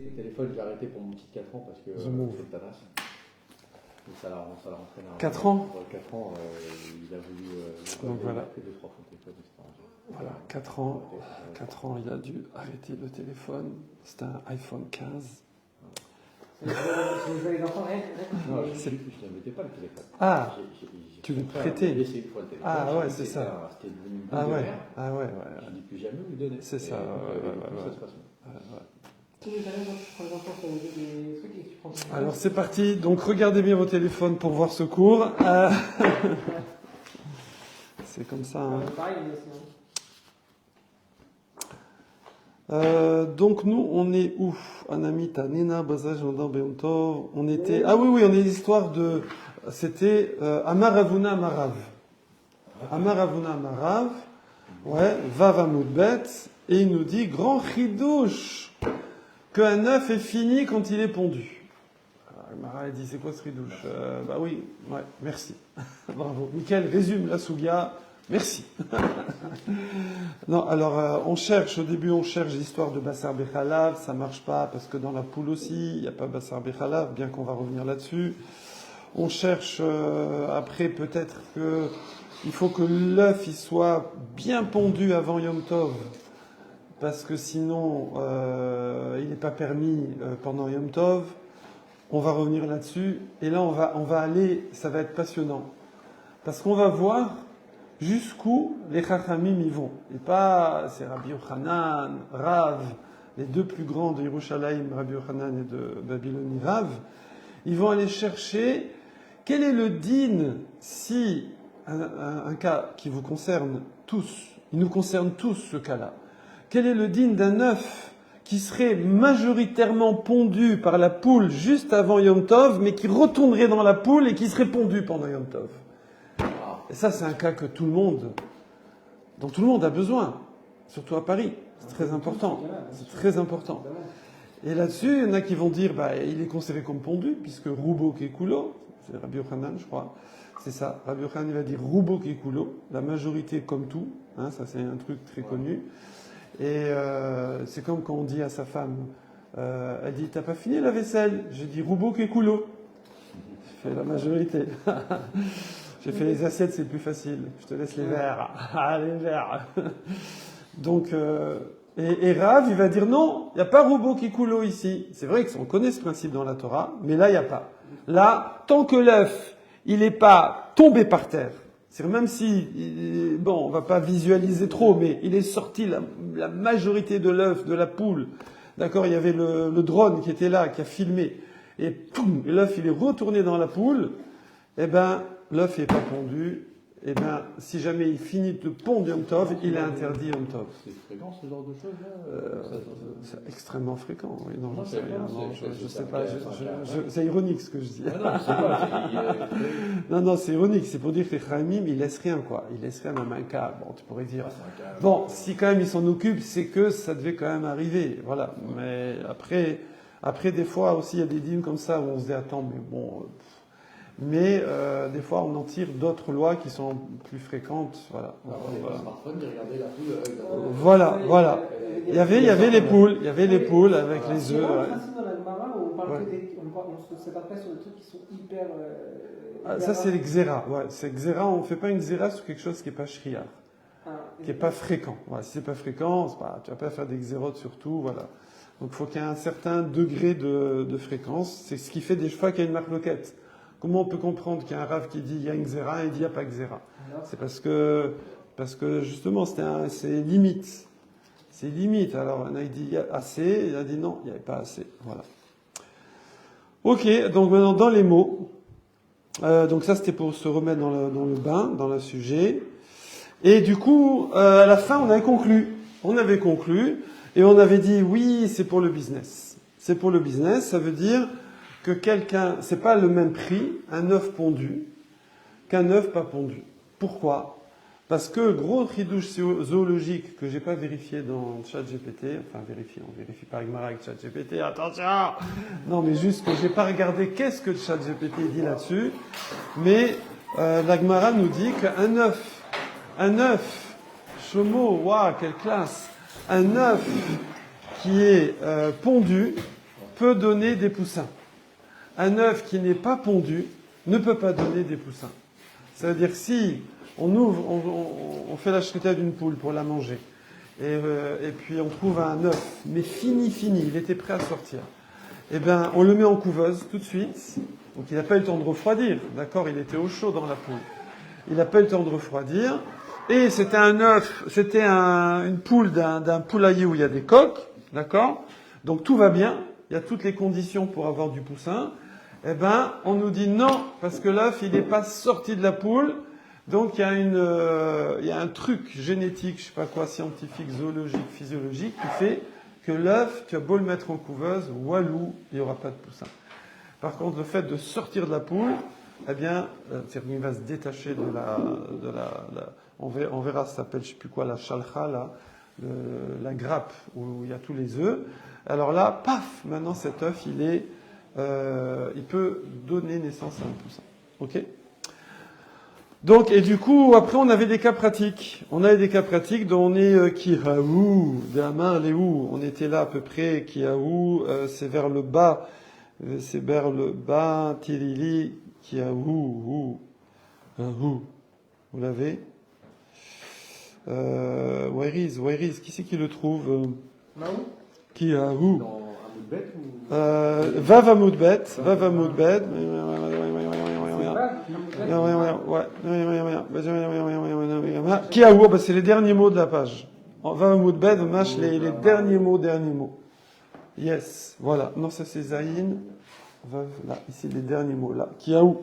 Le téléphone, je l'ai arrêté pour mon petit de 4 ans parce que c'est le tanas. Donc ça l'a rentré dans 4 ans 4 ans, il a voulu. Donc voilà. Il a fait 2-3 fois le téléphone, etc. Voilà, 4 ans, il a dû arrêter le téléphone. C'était un iPhone 15. Non, je ne mettais pas le téléphone. Ah, tu lui prêtais. Laissé une fois le téléphone. Ah ouais, c'est ça. C'était devenu une Ah ouais, mère. ah ouais. Je dis plus jamais vous le donner. C'est ça, Alors c'est parti, donc regardez bien vos téléphones pour voir ce cours. C'est comme ça. Hein. Donc nous, on est où? Anamita, Nena, Bazaj, Beontov. On était. Ah oui, on est l'histoire de. C'était Amaravuna Amarav. Amaravuna Amarav. Ouais, Vavamoudbet. Et il nous dit grand chidouche qu'un œuf est fini quand il est pondu. Mara dit c'est quoi ce chidouche? Bah oui, ouais, merci. Bravo. Mickaël résume la souga. Merci. Non, alors on cherche, au début on cherche l'histoire de Bassar Bechalav, ça marche pas parce que dans la poule aussi, il n'y a pas Bassar Bechalav, bien qu'on va revenir là-dessus. On cherche après peut-être que il faut que l'œuf il soit bien pondu avant Yom Tov, parce que sinon il n'est pas permis pendant Yom Tov. On va revenir là-dessus, et là on va aller, ça va être passionnant, parce qu'on va voir jusqu'où les Chachamim y vont. Et pas, c'est Rabbi Yochanan, Rav, les deux plus grands de Yerushalayim, Rabbi Yochanan et de Babylonie, Rav. Ils vont aller chercher quel est le din si un cas qui vous concerne tous, il nous concerne tous ce cas-là. Quel est le din d'un œuf qui serait majoritairement pondu par la poule juste avant Yom Tov, mais qui retournerait dans la poule et qui serait pondu pendant Yom Tov? Et ça, c'est un cas que dont tout le monde a besoin, surtout à Paris. C'est très important. C'est très important. Et là-dessus, il y en a qui vont dire, il est considéré comme pondu, puisque Roubo Kekulo, c'est Rabbi Yochanan, je crois. C'est ça. Rabbi Yochanan, il va dire Roubo Kekulo, la majorité comme tout. Hein, ça, c'est un truc très connu. Et c'est comme quand on dit à sa femme, elle dit, t'as pas fini la vaisselle? J'ai dit Roubo Kekulo. J'ai fait la majorité. J'ai fait les assiettes, c'est plus facile. Je te laisse les verres. Ah, les verres. Donc, et Rav, il va dire non, il n'y a pas Roubo Kikulo ici. C'est vrai qu'on connaît ce principe dans la Torah, mais là, il n'y a pas. Là, tant que l'œuf, il n'est pas tombé par terre, c'est même si, bon, on va pas visualiser trop, mais il est sorti la majorité de l'œuf, de la poule. D'accord, il y avait le drone qui était là, qui a filmé. Et poum, l'œuf, il est retourné dans la poule. Eh ben, l'œuf n'est pas pondu, et bien, si jamais il finit de pondre Yom Tov, il est interdit Yom Tov. C'est fréquent ce genre de choses là C'est extrêmement fréquent. Oui, non, je sais rien. Je sais pas. C'est ironique ce que je dis. Non, non, c'est ironique. C'est pour dire que les Chaimim, ils laissent rien, quoi. Ils laissent rien dans un cas. Bon, tu pourrais dire. Bon, si quand même ils s'en occupent, c'est que ça devait quand même arriver. Voilà. Mais après, des fois aussi, il y a des dîmes comme ça où on se dit, attends, mais bon. Mais des fois, on en tire d'autres lois qui sont plus fréquentes. Voilà. Voilà. Il y avait les poules avec les œufs. C'est pas sur des trucs qui sont hyper. Ça, c'est les xéra. Ouais, c'est xéra. On ne fait pas une xéra sur quelque chose qui n'est pas shriar, qui n'est pas fréquent. Voilà, si c'est pas fréquent, tu vas pas faire des xérotes sur tout. Voilà. Donc, il faut qu'il y ait un certain degré de fréquence. C'est ce qui fait des fois qu'il y a une marloquette. Comment on peut comprendre qu'il y a un rave qui dit il y a une xéra et il dit il n'y a pas xéra? C'est parce que justement c'est limite. C'est limite. Alors on a dit il y a assez, il a dit non, il n'y avait pas assez. Voilà. Ok, donc maintenant dans les mots. Donc ça c'était pour se remettre dans le bain, dans le sujet. Et du coup, à la fin on avait conclu. Et on avait dit oui, c'est pour le business. C'est pour le business, ça veut dire que quelqu'un, c'est pas le même prix, un œuf pondu, qu'un œuf pas pondu. Pourquoi? Parce que gros tridouche zoologique que j'ai pas vérifié dans ChatGPT, on vérifie par Gemara avec ChatGPT, attention! Non, mais juste que j'ai pas regardé qu'est-ce que ChatGPT dit là-dessus, mais la Gemara nous dit qu'un œuf, chomo, waouh, quelle classe! Un œuf qui est pondu, peut donner des poussins. Un œuf qui n'est pas pondu ne peut pas donner des poussins. Ça veut dire si on fait la shrita d'une poule pour la manger, et puis on trouve un œuf, mais fini, il était prêt à sortir. Eh bien, on le met en couveuse tout de suite. Donc il n'a pas eu le temps de refroidir, d'accord? Il était au chaud dans la poule. Il n'a pas eu le temps de refroidir. Et c'était un œuf, c'était une poule d'un poulailler où il y a des coques, d'accord? Donc tout va bien, il y a toutes les conditions pour avoir du poussin. Eh ben, on nous dit non, parce que l'œuf, il n'est pas sorti de la poule. Donc il y a un truc génétique, je sais pas quoi, scientifique, zoologique, physiologique, qui fait que l'œuf, tu as beau le mettre en couveuse, walou, il n'y aura pas de poussin. Par contre, le fait de sortir de la poule, eh bien, il va se détacher on verra, ça s'appelle, je sais plus quoi, la chalcha, là, la grappe où il y a tous les œufs. Alors là, paf, maintenant cet œuf, il peut donner naissance à un poussin. Ok? Donc, et du coup, après, on avait des cas pratiques. On avait des cas pratiques dont on est Kihaou, Damar, Léou. On était là à peu près, Kihaou, c'est vers le bas, Tirili, Kihaou, Vous l'avez? Wairis, qui c'est qui le trouve? Maou? Kihaou. Dans Amoudbet ou... Vav Amoudbet. Kiaou, c'est les derniers mots de la page. Va Moudbed, mâche les derniers mots. Yes, voilà. Non, ça c'est Zaïn. Là, ici les derniers mots, là. Kiaou.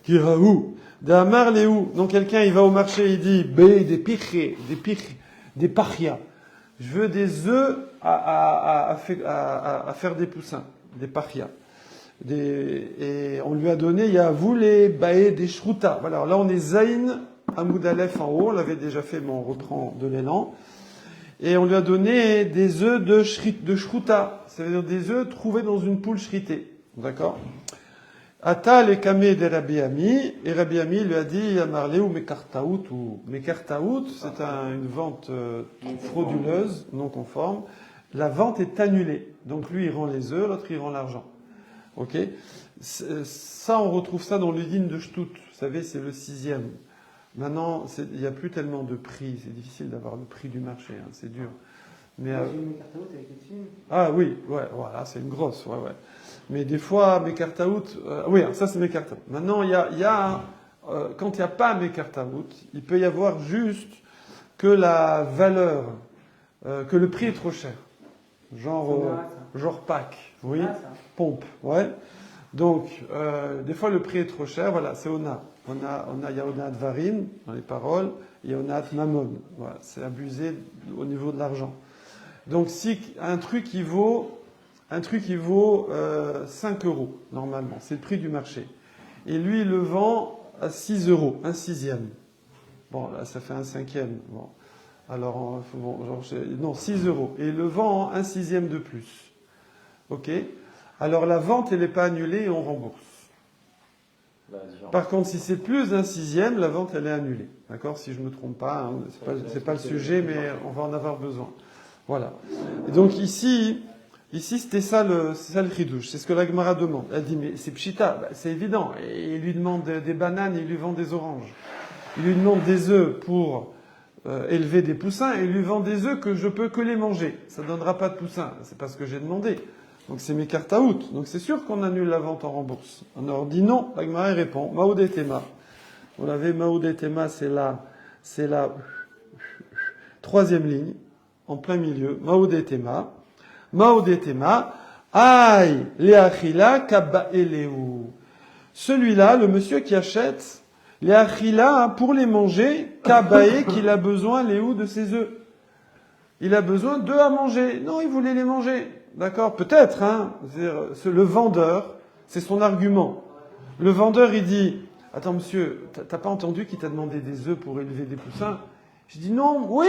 Kiaou. Damar Léou. Donc quelqu'un, il va au marché, il dit, des pachia. Je veux des œufs à faire des poussins, des pachia. Et on lui a donné, il y a vous les baé des shruta. Voilà, là on est Zayn Amoud Aleph en haut, on l'avait déjà fait, mais on reprend de l'élan. Et on lui a donné des œufs de shruta, ça veut dire des œufs trouvés dans une poule shritée. D'accord? Ata le kamé de Rabbi Ami, et Rabbi Ami lui a dit, Amarlé ou Mekartaout, c'est une vente frauduleuse, non conforme. La vente est annulée. Donc lui il rend les œufs, l'autre il rend l'argent. Ok, ça on retrouve ça dans l'Udine de Shtut. Vous savez, c'est le 6e. Maintenant, il n'y a plus tellement de prix. C'est difficile d'avoir le prix du marché. Hein, c'est dur. Mais j'ai une Mekartaout avec les films. ah oui, ouais, voilà, c'est une grosse, ouais. Mais des fois, Mekartaout, oui, ça c'est Mekartaout. Maintenant, quand il n'y a pas Mekartaout, il peut y avoir juste que la valeur, que le prix est trop cher. Genre Pâques, oui. Pompe, ouais. Donc, des fois, le prix est trop cher. Voilà, c'est Ona. Il y a Ona Dvarim dans les paroles, il y a Ona Mamon. Voilà, c'est abusé au niveau de l'argent. Donc, si un truc qui vaut 5 euros, normalement, c'est le prix du marché. Et lui, il le vend à 6 euros, un sixième. Bon, là, ça fait un cinquième. Bon. Alors, non, 6 euros. Et il le vend un sixième de plus. Ok? Alors la vente, elle n'est pas annulée et on rembourse. Par contre, si c'est plus d'un sixième, la vente, elle est annulée. D'accord? Si je ne me trompe pas, hein, c'est pas le sujet, mais on va en avoir besoin. Voilà. Et donc ici c'était ça le chidouche. C'est ce que la Gemara demande. Elle dit, mais c'est pshita, c'est évident. Et il lui demande des bananes, il lui vend des oranges. Il lui demande des œufs pour élever des poussins et il lui vend des œufs que je peux que les manger. Ça ne donnera pas de poussins. C'est pas ce que j'ai demandé. Donc c'est mes cartes à out. Donc c'est sûr qu'on annule la vente en rembourse. On leur dit non. La Gemara répond Maoud Tema. Vous l'avez, Maoud Tema, c'est la troisième ligne, en plein milieu. Maoud Tema. Maoud Tema. Aïe, Léachila Kabbaeleu. Celui-là, le monsieur qui achète, Léachila, pour les manger, Kabbae, qu'il a besoin, Léou, de ses œufs. Il a besoin d'œufs à manger. Non, il voulait les manger. D'accord? Peut-être, hein. Le vendeur, c'est son argument. Le vendeur, il dit, attends, monsieur, t'as pas entendu qu'il t'a demandé des œufs pour élever des poussins? Je dis, non, oui,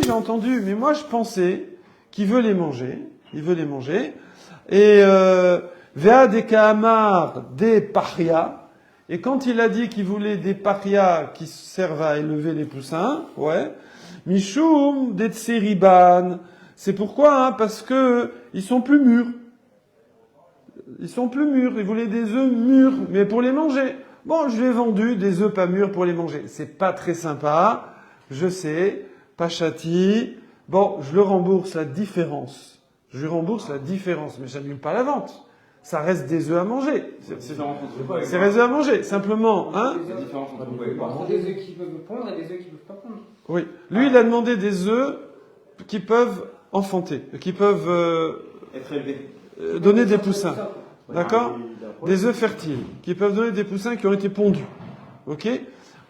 j'ai entendu, mais moi, je pensais qu'il veut les manger. Il veut les manger. Et, Vea des Kahamar, des parias. Et quand il a dit qu'il voulait des parias qui servent à élever les poussins, ouais. Mishum, des tseriban. C'est pourquoi, hein, parce que ils sont plus mûrs. ils sont plus mûrs. Il voulait des œufs mûrs, mais pour les manger. Bon, je lui ai vendu des œufs pas mûrs pour les manger. C'est pas très sympa, je sais, pas châti. Bon, je le rembourse la différence. Je lui rembourse la différence, mais j'annule pas la vente. Ça reste des œufs à manger. C'est des œufs à manger, simplement, hein. La différence entre des œufs qui peuvent pondre et des œufs qui peuvent pas pondre. Oui. Lui, il a demandé des œufs qui peuvent enfanter, qui peuvent Être élevé. donner des poussins. D'accord? Des œufs fertiles, qui peuvent donner des poussins qui ont été pondus. Ok?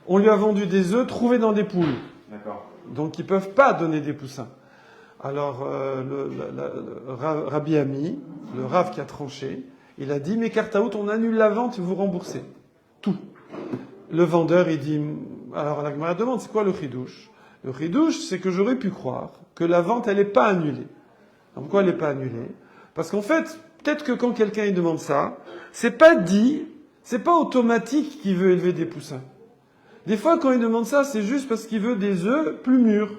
On lui a vendu des œufs trouvés dans des poules. D'accord. Donc, qui peuvent pas donner des poussins. Alors, Rabbi Ami, le Rav qui a tranché, il a dit, mais Kartaout, on annule la vente et vous remboursez. Tout. Le vendeur, il dit, alors la Gemara demande, c'est quoi le chidouche? Le chidouche, c'est que j'aurais pu croire que la vente, elle n'est pas annulée. Alors, pourquoi elle n'est pas annulée? Parce qu'en fait, peut-être que quand quelqu'un il demande ça, c'est pas dit, c'est pas automatique qu'il veut élever des poussins. Des fois, quand il demande ça, c'est juste parce qu'il veut des œufs plus mûrs.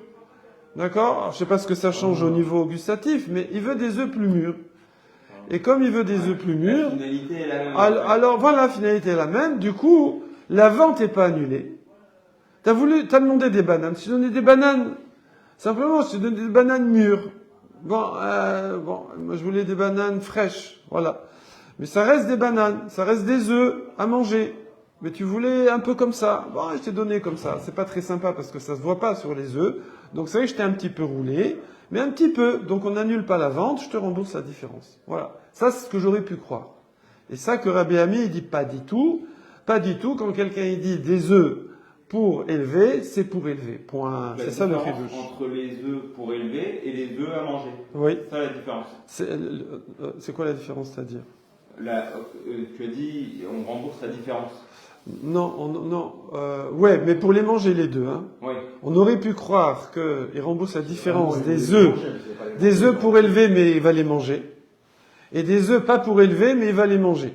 D'accord? Alors, je sais pas ce que ça change au niveau gustatif, mais il veut des œufs plus mûrs. Et comme il veut des œufs plus mûrs, La finalité est la même. alors voilà, la finalité est la même. Du coup, la vente n'est pas annulée. T'as demandé des bananes. Je t'ai donné des bananes. Simplement, je t'ai donné des bananes mûres. Bon, moi je voulais des bananes fraîches. Voilà. Mais ça reste des bananes. Ça reste des œufs à manger. Mais tu voulais un peu comme ça. Bon, je t'ai donné comme ça. C'est pas très sympa parce que ça se voit pas sur les œufs. Donc c'est vrai que je t'ai un petit peu roulé. Mais un petit peu. Donc on n'annule pas la vente. Je te rembourse la différence. Voilà. Ça, c'est ce que j'aurais pu croire. Et ça que Rabbi Ami, il dit pas du tout. Pas du tout. Quand quelqu'un, il dit des œufs pour élever, c'est pour élever. Point. C'est ça le chidouche. Entre les œufs pour élever et les œufs à manger. Oui. C'est ça la différence. C'est quoi la différence, c'est-à-dire? Tu as dit, on rembourse la différence. Non, ouais, mais pour les manger les deux, hein. Oui. On aurait pu croire qu'il rembourse la différence des œufs pour élever, mais il va les manger, et des œufs pas pour élever, mais il va les manger.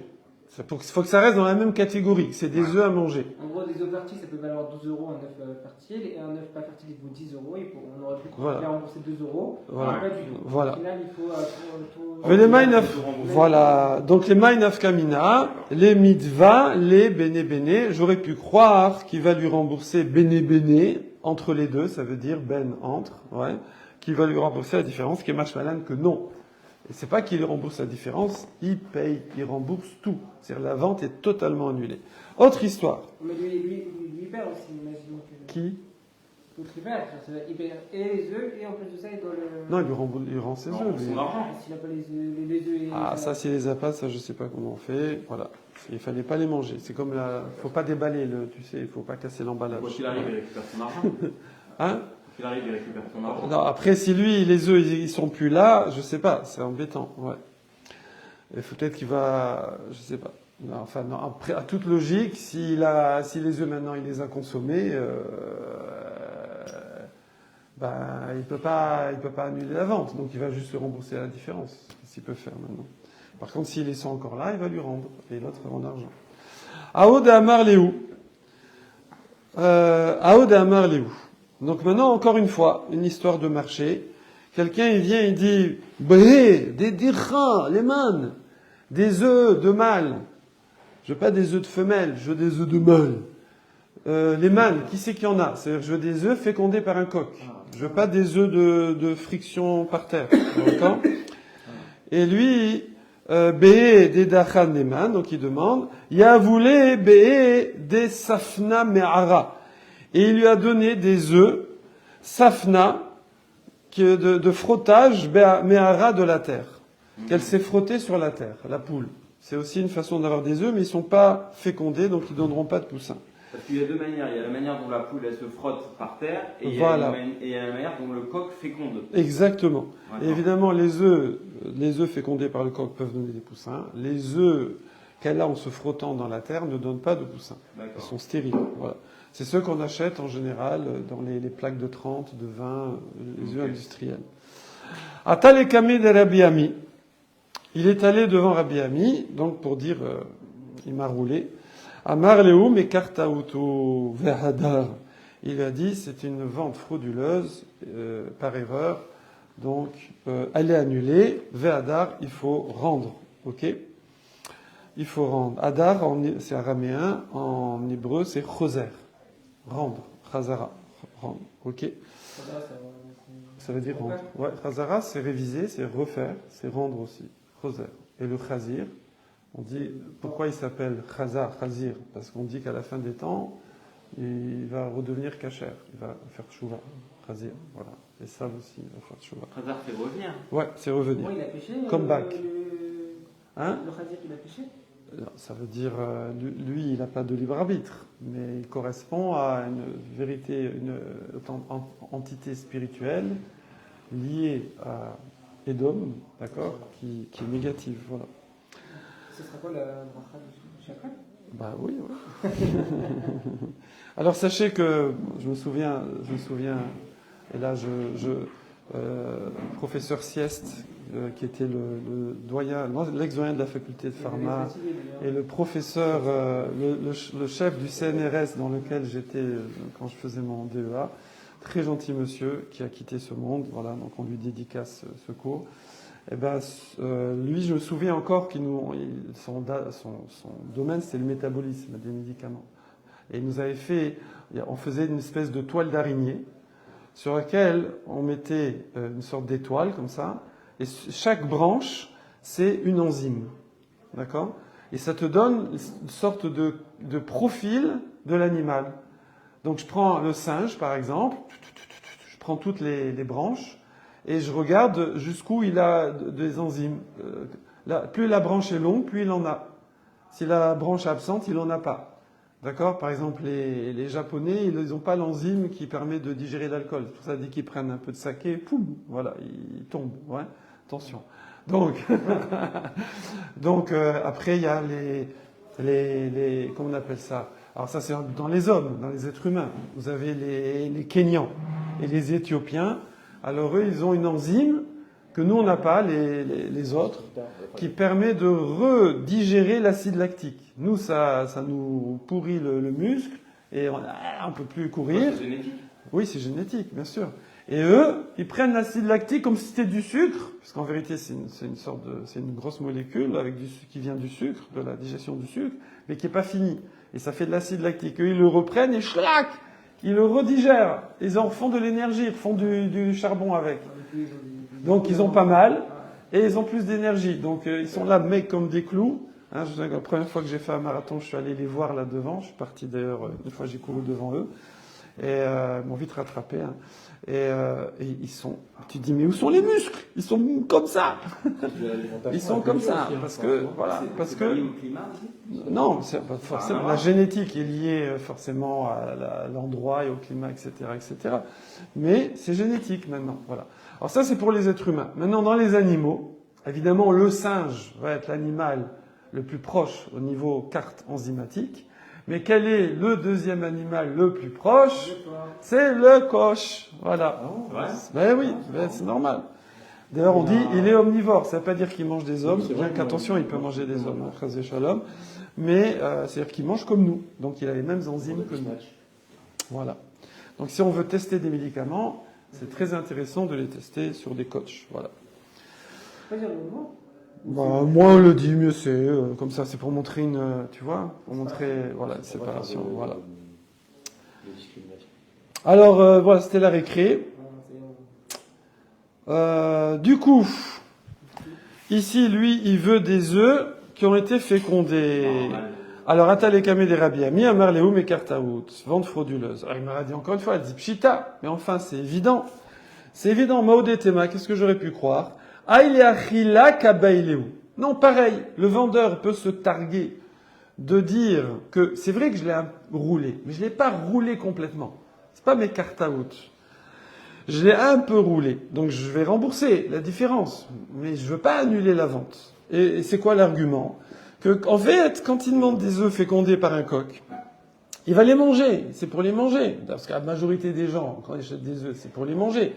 Il faut que ça reste dans la même catégorie, c'est des œufs à manger. En gros, des œufs fertiles, ça peut valoir 12 euros un œuf fertile, et un œuf pas fertile, il vaut 10 euros, et on aurait pu croire qu'il a remboursé 2 euros. Voilà. Pas du tout. Voilà. Au final, il faut tout. Mais les Maïnaf, voilà. Donc les Maïnaf Kamina, les Mitzvah, les Bene Bene, j'aurais pu croire qu'il va lui rembourser Bene Bene entre les deux, ça veut dire Ben entre, ouais, qu'il va lui rembourser la différence, qui est Mashmalan que non. Et c'est pas qu'il lui rembourse la différence, il paye, il rembourse tout. C'est-à-dire la vente est totalement annulée. Autre histoire. Mais lui perd aussi, imaginons que. Qui? L'autre il perd. Il perd et les œufs, et en plus de ça, il doit le. Non, il rend ses œufs. Son argent. S'il n'a pas les œufs et. Ah, ça, s'il les a pas, ça, je sais pas comment on fait. Voilà. Il fallait pas les manger. C'est comme faut pas déballer tu sais, il faut pas casser l'emballage. Quoi qu'il arrive, il récupère son argent. Hein? Il arrive, il récupère son argent. Non, après, si lui, les œufs, ils sont plus là, je sais pas, c'est embêtant, ouais. Il faut peut-être qu'il va, je sais pas. Non, enfin, non, après, à toute logique, si les œufs maintenant, il les a consommés, il peut pas annuler la vente, donc il va juste se rembourser la différence, c'est ce qu'il peut faire maintenant. Par contre, s'ils les sont encore là, il va lui rendre, et l'autre en argent. Aoud Amar Léou. Aoud Amar Léou. Donc maintenant, encore une fois, une histoire de marché. Quelqu'un, il vient, il dit, des dirhams, les man, des œufs de mâle. Je veux pas des œufs de femelle, je veux des œufs de mâle. Les mâles, qui c'est qu'il y en a? C'est-à-dire, je veux des œufs fécondés par un coq. Je veux pas des œufs de friction par terre. D'accord? Et lui, des dachan les man, donc il demande, Yavoulé des safna me'ara. Et il lui a donné des œufs, safna, de frottage, me'ara de la terre. Qu'elle s'est frottée sur la terre, la poule. C'est aussi une façon d'avoir des œufs, mais ils ne sont pas fécondés, donc ils ne donneront pas de poussins. Parce qu'il y a deux manières. Il y a la manière dont la poule elle se frotte par terre, et il y a la manière dont le coq féconde. Exactement. Et évidemment, les œufs fécondés par le coq peuvent donner des poussins. Les œufs qu'elle a en se frottant dans la terre ne donnent pas de poussins. Ils sont stériles. Voilà. C'est ceux qu'on achète en général dans les plaques de 30, de 20, les œufs industriels. Atalekame de Rabbi Ami. Il est allé devant Rabbi Ami, donc pour dire, il m'a roulé. Amar Leum et Kartaouto Verhadar. Il a dit, c'est une vente frauduleuse, par erreur. Donc, elle est annulée. Verhadar, il faut rendre. Ok? il faut rendre. Adar, c'est araméen, en hébreu, c'est choser. Rendre. Chazara. Rendre. Ok. Ça veut dire rendre. Ouais, chazara, c'est réviser, c'est refaire, c'est rendre aussi. Choser. Et le chazir, on dit, pourquoi il s'appelle chazir? Parce qu'on dit qu'à la fin des temps, il va redevenir kasher. Il va faire tchouva. Chazir, voilà. Et ça aussi, il va faire tchouva. Chazar, c'est revenir. Ouais, c'est revenir. Moi, il a péché. Come back. Hein? Le chazir, il a péché. Ça veut dire, lui, il n'a pas de libre arbitre, mais il correspond à une vérité, une entité spirituelle liée à Edom, d'accord, qui est négative, voilà. Ce sera quoi la bracha de chakra? Bah oui, oui. Alors sachez que, je me souviens, et là, professeur Sieste, qui était le doyen, l'ex-doyen de la faculté de pharma, et le professeur, le chef du CNRS dans lequel j'étais quand je faisais mon DEA, très gentil monsieur qui a quitté ce monde, voilà, donc on lui dédicace ce cours. Et ben, lui, je me souviens encore son domaine, c'était le métabolisme des médicaments. Et il nous avait on faisait une espèce de toile d'araignée sur laquelle on mettait une sorte d'étoile comme ça, et chaque branche, c'est une enzyme, d'accord? Et ça te donne une sorte de profil de l'animal. Donc je prends le singe, par exemple, je prends toutes les branches, et je regarde jusqu'où il a des enzymes. Plus la branche est longue, plus il en a. Si la branche est absente, il n'en a pas. D'accord? Par exemple, les Japonais, ils n'ont pas l'enzyme qui permet de digérer l'alcool. C'est pour ça, dès qu'ils prennent un peu de saké, poum, voilà, ils tombent. Ouais, attention. Donc, après, il y a comment on appelle ça? Alors ça, c'est dans les hommes, dans les êtres humains. Vous avez les Kenyans et les Éthiopiens. Alors eux, ils ont une enzyme que nous, on n'a pas, les autres, qui permet de redigérer l'acide lactique. Nous, ça nous pourrit le muscle et on ne peut plus courir. C'est génétique. Oui, c'est génétique, bien sûr. Et eux, ils prennent l'acide lactique comme si c'était du sucre, parce qu'en vérité, c'est une grosse molécule qui vient du sucre, de la digestion du sucre, mais qui n'est pas finie. Et ça fait de l'acide lactique. Eux, ils le reprennent et schlac, ils le redigèrent. Ils en font de l'énergie, ils font du charbon avec. Donc ils ont pas mal et ils ont plus d'énergie. Donc ils sont là, mecs comme des clous. Hein, la première fois que j'ai fait un marathon, je suis allé les voir là devant. Je suis parti d'ailleurs, une fois j'ai couru devant eux. Et ils m'ont vite rattrapé. Hein. Et ils sont... Tu te dis, mais où sont les muscles? Ils sont comme ça. Ils sont comme ça. Parce que... Voilà, parce que... Non, c'est pas forcément. La génétique est liée forcément à l'endroit et au climat, etc., etc. Mais c'est génétique maintenant. Voilà. Alors ça, c'est pour les êtres humains. Maintenant, dans les animaux, évidemment, le singe va être l'animal le plus proche au niveau carte enzymatique. Mais quel est le deuxième animal le plus proche? C'est le coche. Voilà. Ben oui, c'est normal. D'ailleurs, on dit il est omnivore. Ça ne veut pas dire qu'il mange des hommes. Bien qu'attention, il peut manger des hommes, chazé shalom. Mais c'est-à-dire qu'il mange comme nous. Donc il a les mêmes enzymes que nous. Voilà. Donc si on veut tester des médicaments, c'est très intéressant de les tester sur des coachs. Voilà. Bah, moins on le dit, mieux c'est. Comme ça, c'est pour montrer tu vois, pour montrer, voilà, une séparation, voilà. Alors, voilà, c'était la récré. Du coup, ici, lui, il veut des œufs qui ont été fécondés. Alors, Atalekame des Rabbi Ami, Amar Lehoum et Kartaout, vente frauduleuse. Alors, il m'a dit encore une fois, elle dit Pshita, mais enfin, c'est évident. C'est évident, Maodé Tema, qu'est-ce que j'aurais pu croire? Non, pareil, le vendeur peut se targuer de dire que c'est vrai que je l'ai roulé, mais je ne l'ai pas roulé complètement. C'est pas mes cartes out. Je l'ai un peu roulé, donc je vais rembourser la différence, mais je veux pas annuler la vente. Et c'est quoi l'argument? En fait, quand il demande des œufs fécondés par un coq, il va les manger, c'est pour les manger, parce que la majorité des gens, quand ils achètent des œufs, c'est pour les manger.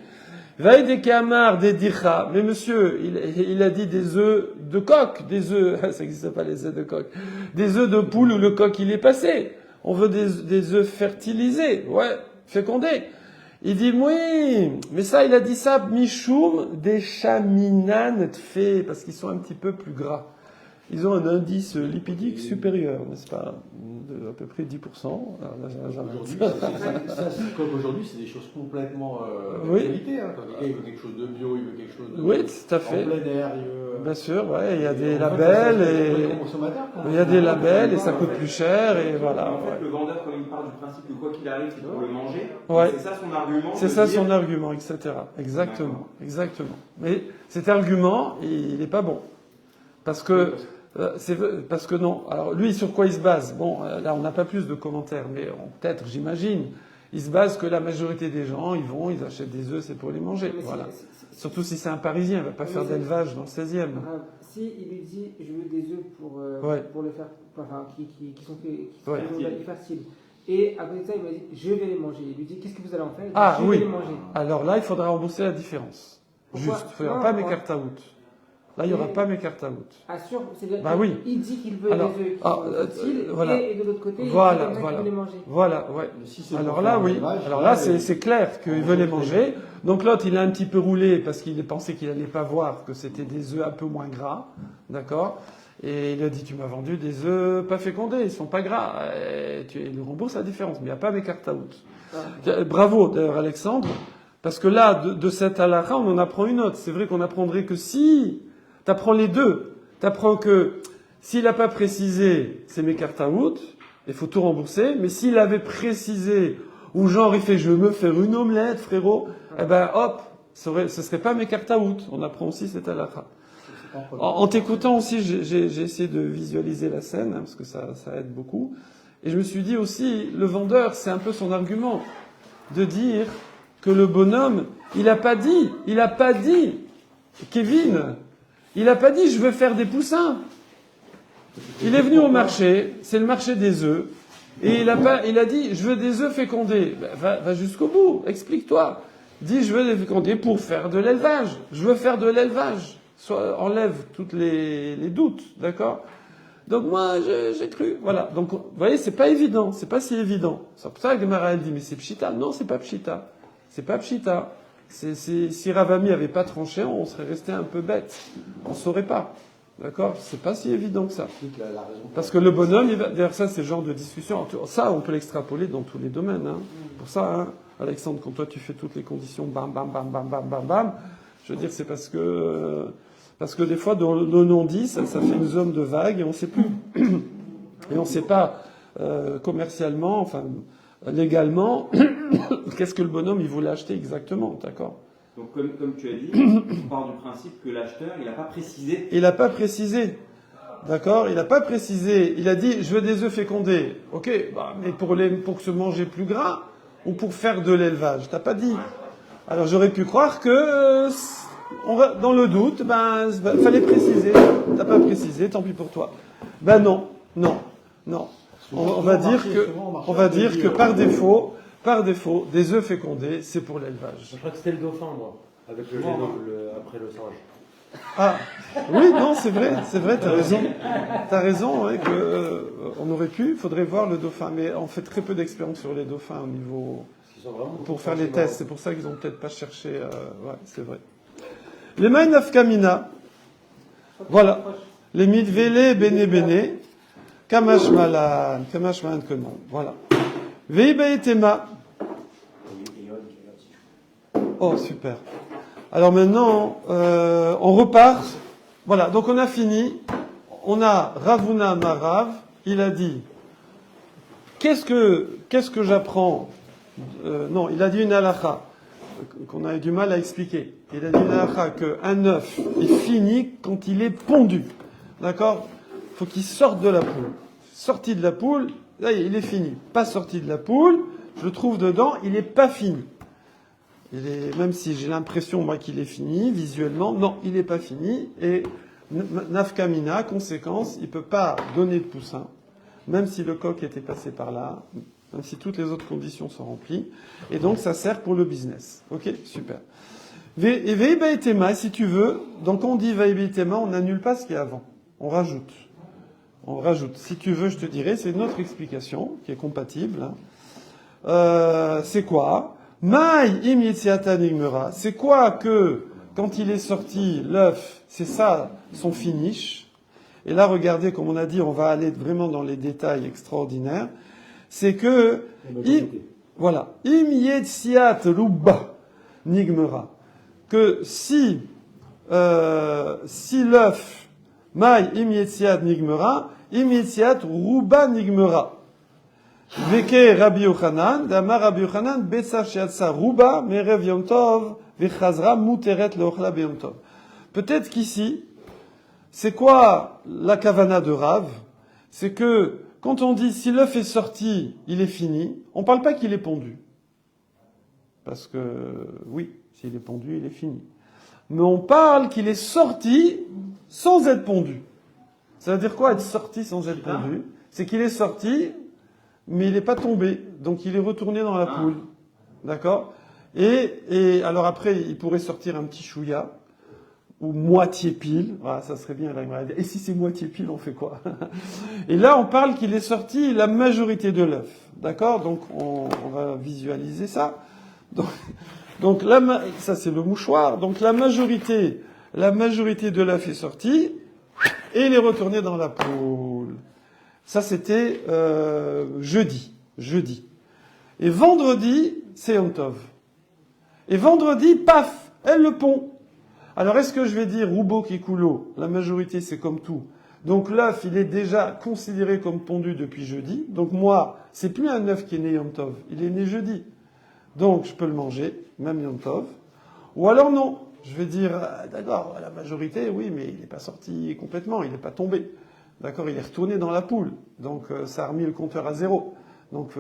Va des kamar, des dirha. Mais monsieur, il a dit des œufs de coq, des œufs, ça n'existe pas les œufs de coq, des œufs de poule où le coq il est passé. On veut des œufs fertilisés, ouais, fécondés. Il dit oui, mais ça il a dit ça, michoum des chaminan fait, parce qu'ils sont un petit peu plus gras. ils ont un indice lipidique supérieur, n'est-ce pas, de à peu près 10%. Aujourd'hui, c'est des choses complètement oui. qualité. Hein. Quand quelqu'un veut quelque chose de bio, il veut quelque chose de oui, tout à fait. en plein air. Il veut... Bien sûr, ouais, il y a des labels il y a des labels et ça coûte plus cher et voilà. En fait, le vendeur, quand il part du principe que quoi qu'il arrive, c'est pour le manger, ouais. c'est ça son argument. C'est ça son argument, etc. Exactement, exactement. Mais cet argument, il n'est pas bon. Parce que non. Alors lui, sur quoi il se base? Bon, là, on n'a pas plus de commentaires, mais peut-être, j'imagine, il se base que la majorité des gens, ils achètent des œufs, c'est pour les manger. Voilà. Surtout si c'est un Parisien, il va pas faire d'élevage dans le 16e. Si il lui dit, je veux des œufs pour le faire, enfin, qui sont fertiles. Et à côté de ça, il m'a dit, je vais les manger. Il lui dit, qu'est-ce que vous allez en faire? Je vais les manger. Alors là, il faudra rembourser la différence. Pourquoi? Juste, il n'y aura pas mes cartes à out. Là, il n'y aura pas mes cartes à out. Assure, c'est-à-dire oui. Il dit qu'il veut des œufs qui sont fertiles, voilà. et de l'autre côté, il veut les manger. Voilà, ouais. Alors là, oui. Alors là, c'est clair qu'il veut les manger. Donc l'autre, il a un petit peu roulé parce qu'il pensait qu'il n'allait pas voir que c'était des œufs un peu moins gras. D'accord? Et il a dit, tu m'as vendu des œufs pas fécondés, ils sont pas gras. Et tu lui rembourses la différence, mais il n'y a pas mes cartes à out. Bravo, d'ailleurs, Alexandre. Parce que là, de cette halakha, on en apprend une autre. C'est vrai qu'on apprendrait que si t'apprends les deux, t'apprends que s'il n'a pas précisé, c'est mes cartes à out, il faut tout rembourser. Mais s'il avait précisé, ou genre il fait, je veux me faire une omelette, frérot, eh ben hop, ce serait pas mes cartes à out. On apprend aussi cette halakha. En t'écoutant aussi, j'ai essayé de visualiser la scène, hein, parce que ça aide beaucoup. Et je me suis dit aussi, le vendeur, c'est un peu son argument, de dire que le bonhomme, il a pas dit, Kevin, il a pas dit, je veux faire des poussins. Il est venu au marché, c'est le marché des œufs, et il a dit, je veux des œufs fécondés. Ben, va jusqu'au bout, explique-toi. Dis, je veux les féconder pour faire de l'élevage. Je veux faire de l'élevage. Enlève toutes les doutes, d'accord? Donc moi, j'ai cru, voilà. Donc, vous voyez, c'est pas évident, c'est pas si évident. C'est pour ça que Gemara, elle dit, mais c'est pshita. Non, c'est pas pshita. C'est pas pshita. Si Ravami avait pas tranché, on serait resté un peu bête. On saurait pas. D'accord? C'est pas si évident que ça. Parce que le bonhomme, d'ailleurs, ça, c'est le genre de discussion. Ça, on peut l'extrapoler dans tous les domaines, hein. Pour ça, hein, Alexandre, quand toi, tu fais toutes les conditions, bam, bam, bam, bam, bam, bam, bam, je veux dire, c'est parce que des fois, dans le non-dit, ça fait une zone de vague et on ne sait plus. Et on ne sait pas commercialement, enfin légalement, qu'est-ce que le bonhomme il voulait acheter exactement, d'accord? Donc comme tu as dit, on part du principe que l'acheteur, il n'a pas précisé. Il n'a pas précisé, d'accord? Il n'a pas précisé. Il a dit, je veux des œufs fécondés. Ok, mais pour se manger plus gras ou pour faire de l'élevage, t'as pas dit. Alors j'aurais pu croire que dans le doute, fallait préciser. T'as pas précisé, tant pis pour toi. Non. On va dire que par défaut, des œufs fécondés, c'est pour l'élevage. Je crois que c'était le dauphin, moi, avec le génome après le singe. Ah, oui, non, c'est vrai, t'as raison, ouais, on aurait pu, il faudrait voir le dauphin, mais on fait très peu d'expérience sur les dauphins au niveau, pour faire les tests, c'est pour ça qu'ils ont peut-être pas cherché, ouais, c'est vrai. Les maï nafkamina, voilà, les midvele bene, kamash malan que non, voilà. Veibaetema. Oh, super. Alors maintenant, on repart. Voilà, donc on a fini. On a Ravuna Marav. Il a dit, qu'est-ce que j'apprends? Non, il a dit une halakha qu'on a eu du mal à expliquer. Il a dit une halakha qu'un œuf est fini quand il est pondu. D'accord? Il faut qu'il sorte de la poule. Sorti de la poule, là, il est fini. Pas sorti de la poule, je le trouve dedans, il n'est pas fini. Même si j'ai l'impression, moi, qu'il est fini, visuellement, non, il n'est pas fini. Et nafkamina, conséquence, il ne peut pas donner de poussin, même si le coq était passé par là, même si toutes les autres conditions sont remplies. Et donc, ça sert pour le business. Ok, super. Et veibaitema, si tu veux, donc quand on dit veibaitema, on n'annule pas ce qu'il y a avant. On rajoute. Si tu veux, je te dirai, c'est une autre explication qui est compatible. C'est quoi? Maï im yetziata nigmera. C'est quoi que, quand il est sorti, l'œuf, c'est ça, son finish. et là, regardez, comme on a dit, on va aller vraiment dans les détails extraordinaires, c'est que, voilà, im yetziat ruba nigmera, que si l'œuf, mai im yetziat nigmera, im yetziat ruba nigmera. Veke Rabbi Yochanan, d'amar Rabbi Yochanan, betsa sheatsa ruba, merev yom tov, vechazra muteret leochla beyom tov. Peut-être qu'ici, c'est quoi la kavana de Rav? C'est que, quand on dit si l'œuf est sorti, il est fini, on ne parle pas qu'il est pondu. Parce que, oui, s'il est pondu, il est fini. Mais on parle qu'il est sorti sans être pondu. Ça veut dire quoi, être sorti sans être pondu? C'est qu'il est sorti, mais il n'est pas tombé. Donc il est retourné dans la poule. D'accord? Et alors après, il pourrait sortir un petit chouïa, ou moitié pile. Voilà, ça serait bien. Là, il m'aurait dit, et si c'est moitié pile, on fait quoi? Et là, on parle qu'il est sorti la majorité de l'œuf. D'accord? Donc on va visualiser ça. Donc ça c'est le mouchoir. Donc la majorité de l'œuf est sortie et il est retourné dans la poule. Ça c'était jeudi. Et vendredi c'est Yom Tov. Et vendredi paf, elle le pond. Alors est-ce que je vais dire Roubo Kikulo, la majorité c'est comme tout. Donc l'œuf il est déjà considéré comme pondu depuis jeudi. Donc moi c'est plus un œuf qui est né Yom Tov, il est né jeudi. Donc, je peux le manger, même Yom Tov. Ou alors non. Je vais dire, d'accord, la majorité, oui, mais il n'est pas sorti complètement, il n'est pas tombé. D'accord, il est retourné dans la poule. Donc, ça a remis le compteur à 0. Donc,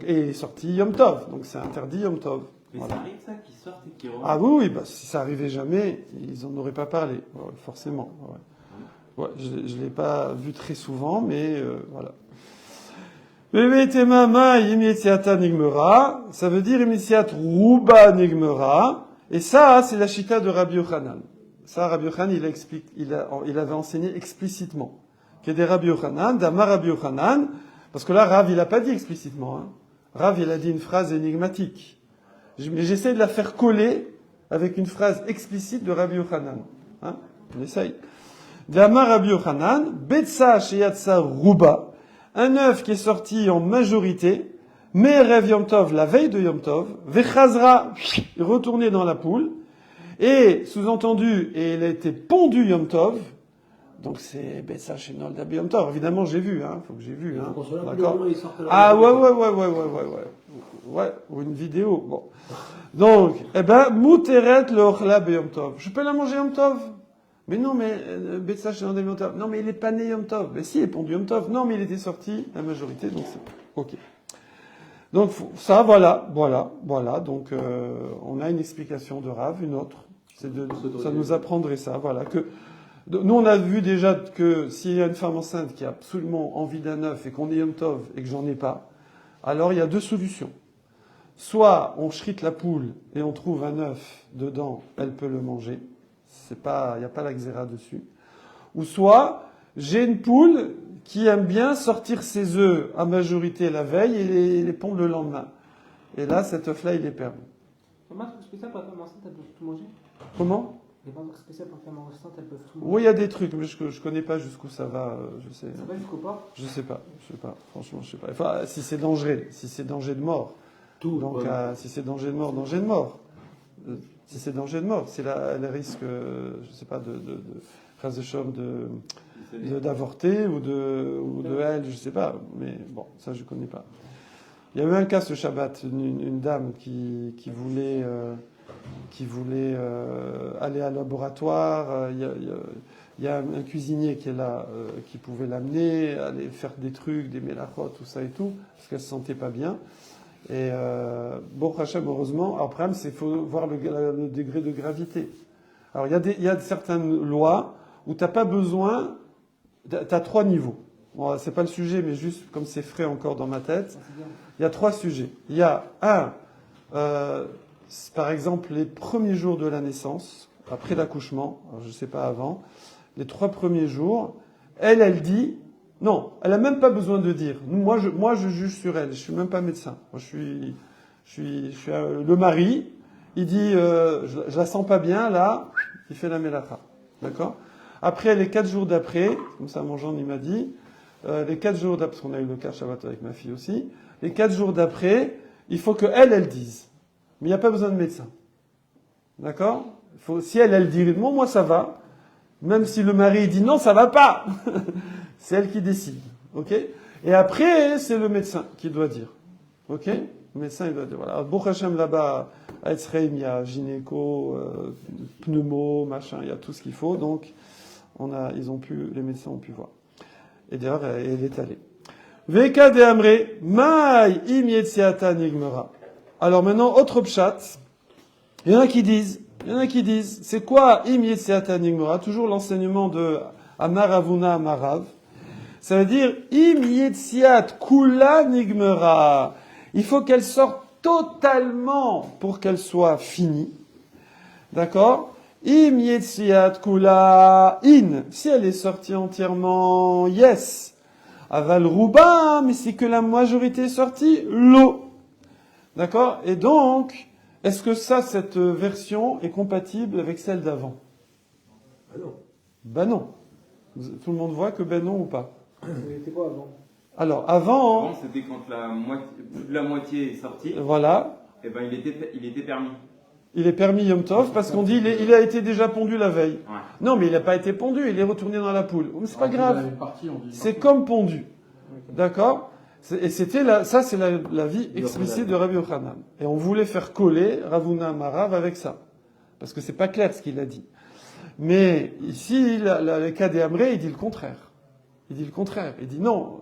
et il est sorti Yom Tov. Donc, c'est interdit Yom Tov. Mais voilà. Ça arrive ça, qu'ils sortent et qu'ils reviennent? Ah oui, bah, si ça arrivait jamais, ils n'en auraient pas parlé. Ouais, forcément. Ouais, je ne l'ai pas vu très souvent, mais voilà. Ça veut dire imitiat ruba nigmera. Et ça, c'est la chita de Rabbi Yochanan. Ça, Rabbi Yochanan, il avait enseigné explicitement. Qu'il y a des Rabbi Yochanan, d'Amar Rabbi Yochanan, parce que là, Rav, il a pas dit explicitement, hein. Rav, il a dit une phrase énigmatique. Mais j'essaie de la faire coller avec une phrase explicite de Rabbi Yochanan. Hein? On essaye. D'Amar Rabbi Yochanan, betsa sheyatsa ruba. Un œuf qui est sorti en majorité, mais Rev Yom Tov, la veille de Yom Tov, Vechazra, retourné dans la poule, et, sous-entendu, et il a été pondu Yom Tov, donc c'est Betsa Shenol d'Abi Yom Tov. Évidemment, j'ai vu, hein, faut que j'ai vu, hein. D'accord? Ah, ouais, ou une vidéo, bon. Donc, Mouteret le Ochla Yom Tov. Je peux la manger Yom Tov? Mais non, mais Betsa Shenol d'Abi Yom Tov. Non, mais il est pas né Yom Tov. Mais si, il est pondu Yom Tov. Non, mais il était sorti, la majorité, donc c'est ok. Donc ça, voilà. Donc on a une explication de Rav, une autre. Ça nous apprendrait ça, voilà. Que nous on a vu déjà que s'il y a une femme enceinte qui a absolument envie d'un œuf et qu'on est Yom Tov et que j'en ai pas, alors il y a deux solutions. Soit on shrite la poule et on trouve un œuf dedans, elle peut le manger. Il n'y a pas la xéra dessus. Ou soit j'ai une poule qui aime bien sortir ses œufs à majorité la veille et les pondre le lendemain. Et là, cet œuf-là, il est perdu. Il y a un truc spécial pour la femme enceinte, elles peuvent tout manger? Comment? Il y a un truc spécial pour la femme enceinte, elles peuvent tout manger? Oui, il y a des trucs, mais je connais pas jusqu'où ça va. Je sais. Ça va jusqu'au porc? Je sais pas. Franchement, je sais pas. Enfin, si c'est dangereux, si c'est danger de mort. Tout. Donc, si c'est danger de mort, danger de mort. Si c'est danger de mort, c'est le risque, je sais pas, d'avorter ou de elle, je sais pas. Mais bon, ça je connais pas. Il y a eu un cas ce Shabbat, une dame qui voulait aller à laboratoire. Il y a un cuisinier qui est là, qui pouvait l'amener, aller faire des trucs, des mélachot, tout ça et tout, parce qu'elle se sentait pas bien. Et bon, Hachem, heureusement. Alors, le problème, c'est qu'il faut voir le degré de gravité. Alors, il y a certaines lois où t'as pas besoin. T'as 3 niveaux. Bon, c'est pas le sujet, mais juste comme c'est frais encore dans ma tête. Il y a 3 sujets. Il y a par exemple, les premiers jours de la naissance, après l'accouchement. Alors, je sais pas avant. Les 3 premiers jours, elle dit. Non, elle a même pas besoin de dire. Moi, je juge sur elle. Je suis même pas médecin. Moi, je suis le mari. Il dit, je la sens pas bien là. Il fait la mélacha, d'accord. Après, les 4 jours d'après, comme ça mon gendre il m'a dit, les 4 jours d'après, parce qu'on a eu le cas Shabbat avec ma fille aussi, les 4 jours d'après, il faut que elle dise. Mais il n'y a pas besoin de médecin. D'accord? Si elle dit rythme, moi ça va. Même si le mari dit non, ça va pas. C'est elle qui décide. Ok? Et après, c'est le médecin qui doit dire. Ok? Le médecin, il doit dire, voilà. Baruch Hashem, là-bas, à Etzreim, il y a gynéco, pneumo, machin, il y a tout ce qu'il faut. Donc, les médecins ont pu voir. Et d'ailleurs, elle est allée. Veka de Amre, Mai im yetziata nigmera. Alors maintenant, autre pshat. Il y en a qui disent, c'est quoi im yetziata nigmera? Toujours l'enseignement de Amar Avuna Amarav. Ça veut dire, im yetziat kula nigmera. Il faut qu'elle sorte totalement pour qu'elle soit finie. D'accord? Im yetziat kula in. Si elle est sortie entièrement, yes. Aval rouba, mais c'est que la majorité est sortie, l'eau. D'accord? Et donc, est-ce que cette version est compatible avec celle d'avant? Ben non. Ben non. Tout le monde voit que ben non ou pas? C'était quoi avant? Alors, avant, c'était quand plus de la moitié est sortie. Voilà. Et ben, il était permis. Il est permis Yom Tov parce qu'on dit il a été déjà pondu la veille. Ouais. Non, mais il n'a pas été pondu, il est retourné dans la poule. Mais c'est pas grave. C'est comme pondu. D'accord? Et c'était ça, c'est la vie explicite de Rabbi Yochanan. Et on voulait faire coller Ravuna Amarav avec ça. Parce que c'est pas clair ce qu'il a dit. Mais ici, le cas des Amré, il dit le contraire. Il dit le contraire. Il dit non,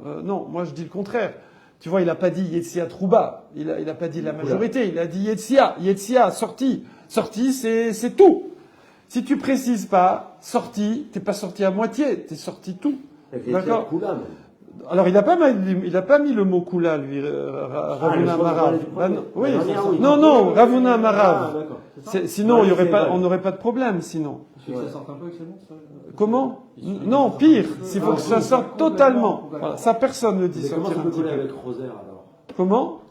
moi je dis le contraire. Tu vois, il n'a pas dit Yetzia Trouba. Il a pas dit la majorité. Il a dit Yetzia, sortie. Sortie, c'est tout. Si tu précises pas, sortie, t'es pas sorti à moitié, t'es sorti tout. D'accord? Alors, il n'a pas mis le mot Kula, lui, Ravuna Amarav. Oui. Non, Ravuna Amarav. Sinon, on n'aurait pas de problème, sinon. Que ça sorte un peu, c'est bon, ça? Comment? Non, pire. Il faut que ça sorte totalement. Voilà. Ça, personne ne dit sortir un petit peu. Avec Rosaire, alors? Comment?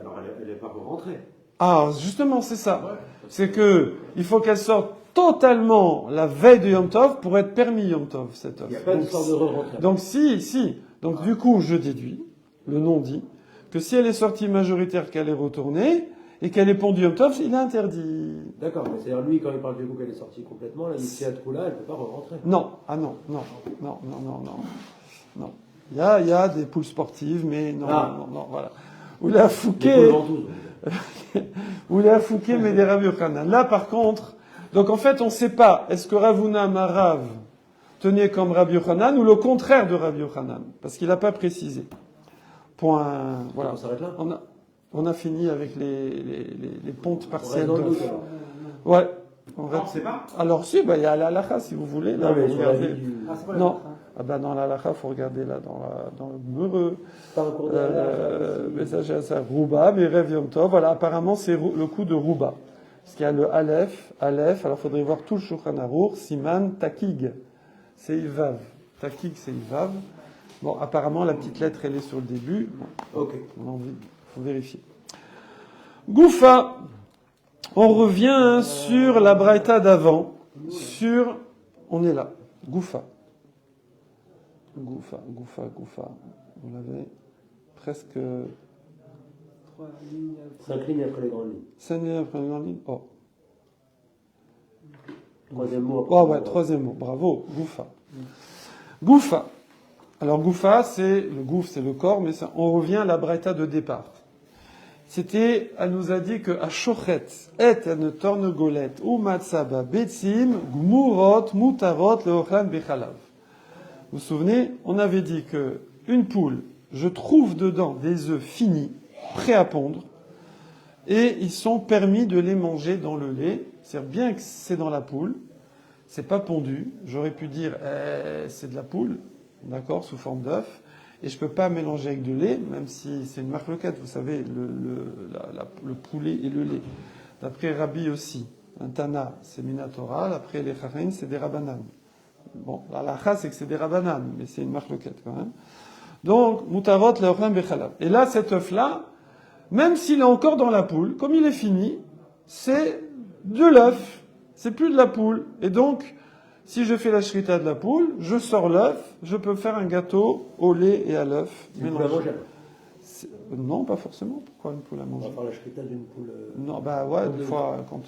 Alors, elle n'est pas rentrée. Ah, justement, c'est ça. Ouais. C'est que, il faut qu'elle sorte totalement la veille de Yom Tov pour être permis Yom Tov, cette offre. Il n'y a pas d'histoire de re-rentrée. Donc, si. Donc, du coup, je déduis, le nom dit, que si elle est sortie majoritaire, qu'elle est retournée, et qu'elle est pondue Yom Tov, il est interdit. D'accord, mais c'est-à-dire lui, quand il parle du coup qu'elle est sortie complètement, la Yitziat Kula, elle ne peut pas re-rentrer. Non. Ah non. Il y a des poules sportives, mais non, voilà. Ou la Fouquet. Ou la Fouquet, mais des Rabbi Yochanan. Là, par contre, donc en fait, on ne sait pas, est-ce que Ravuna Amarav tenait comme Rabbi Yochanan ou le contraire de Rabbi Yochanan? Parce qu'il n'a pas précisé. Point. Voilà. On s'arrête là? On a fini avec les pontes partielles. Ouais. On sait pas. Alors si, il y a la halakha si vous voulez. Là, mais regardez. Non. Dans la halakha, faut regarder là dans le Meureux. Message à ça, Rouba, mais Rev Yom Tov. Voilà, apparemment c'est le coup de Rouba. Parce qu'il y a le Aleph. Alors faudrait voir tout le Shulchan Aruch. Siman Takig, c'est Ivav. Takig, c'est Ivav. Bon, apparemment la petite lettre elle est sur le début. Bon, ok. Faut vérifier. Goufa. On revient sur la braïta d'avant. On est là. Goufa. On l'avait presque. 5 lignes après les grandes lignes. 5 lignes après les grandes lignes. Oh. Troisième mot. Troisième mot. Bravo. Goufa. Alors Goufa, le gouffre, c'est le corps, mais on revient à la braïta de départ. Elle nous a dit que à Shochet, et une tornegolette, ou matzaba, betsim, gmurot, mutarot, leochlan bechalav. Vous vous souvenez, on avait dit que une poule, je trouve dedans des œufs finis, prêts à pondre, et ils sont permis de les manger dans le lait. C'est bien que c'est dans la poule, c'est pas pondu. J'aurais pu dire, c'est de la poule, d'accord, sous forme d'œuf. Et je peux pas mélanger avec du lait, même si c'est une marloquette, vous savez, le poulet et le lait. D'après Rabbi aussi, un Tana, c'est Minatora, d'après les Chachamim, c'est des Rabbanan. Bon, la halakha, c'est que c'est des Rabbanan, mais c'est une marloquette quand même. Donc, Mutarot, Leochem, Bechalav. Et là, cet œuf-là, même s'il est encore dans la poule, comme il est fini, c'est de l'œuf, c'est plus de la poule. Et donc, Si je fais la shrita de la poule, je sors l'œuf, je peux faire un gâteau au lait et à l'œuf. Une poule à manger. Non, pas forcément. Pourquoi une poule à manger? On va faire la shrita d'une poule. Non, bah ouais, des fois, quand.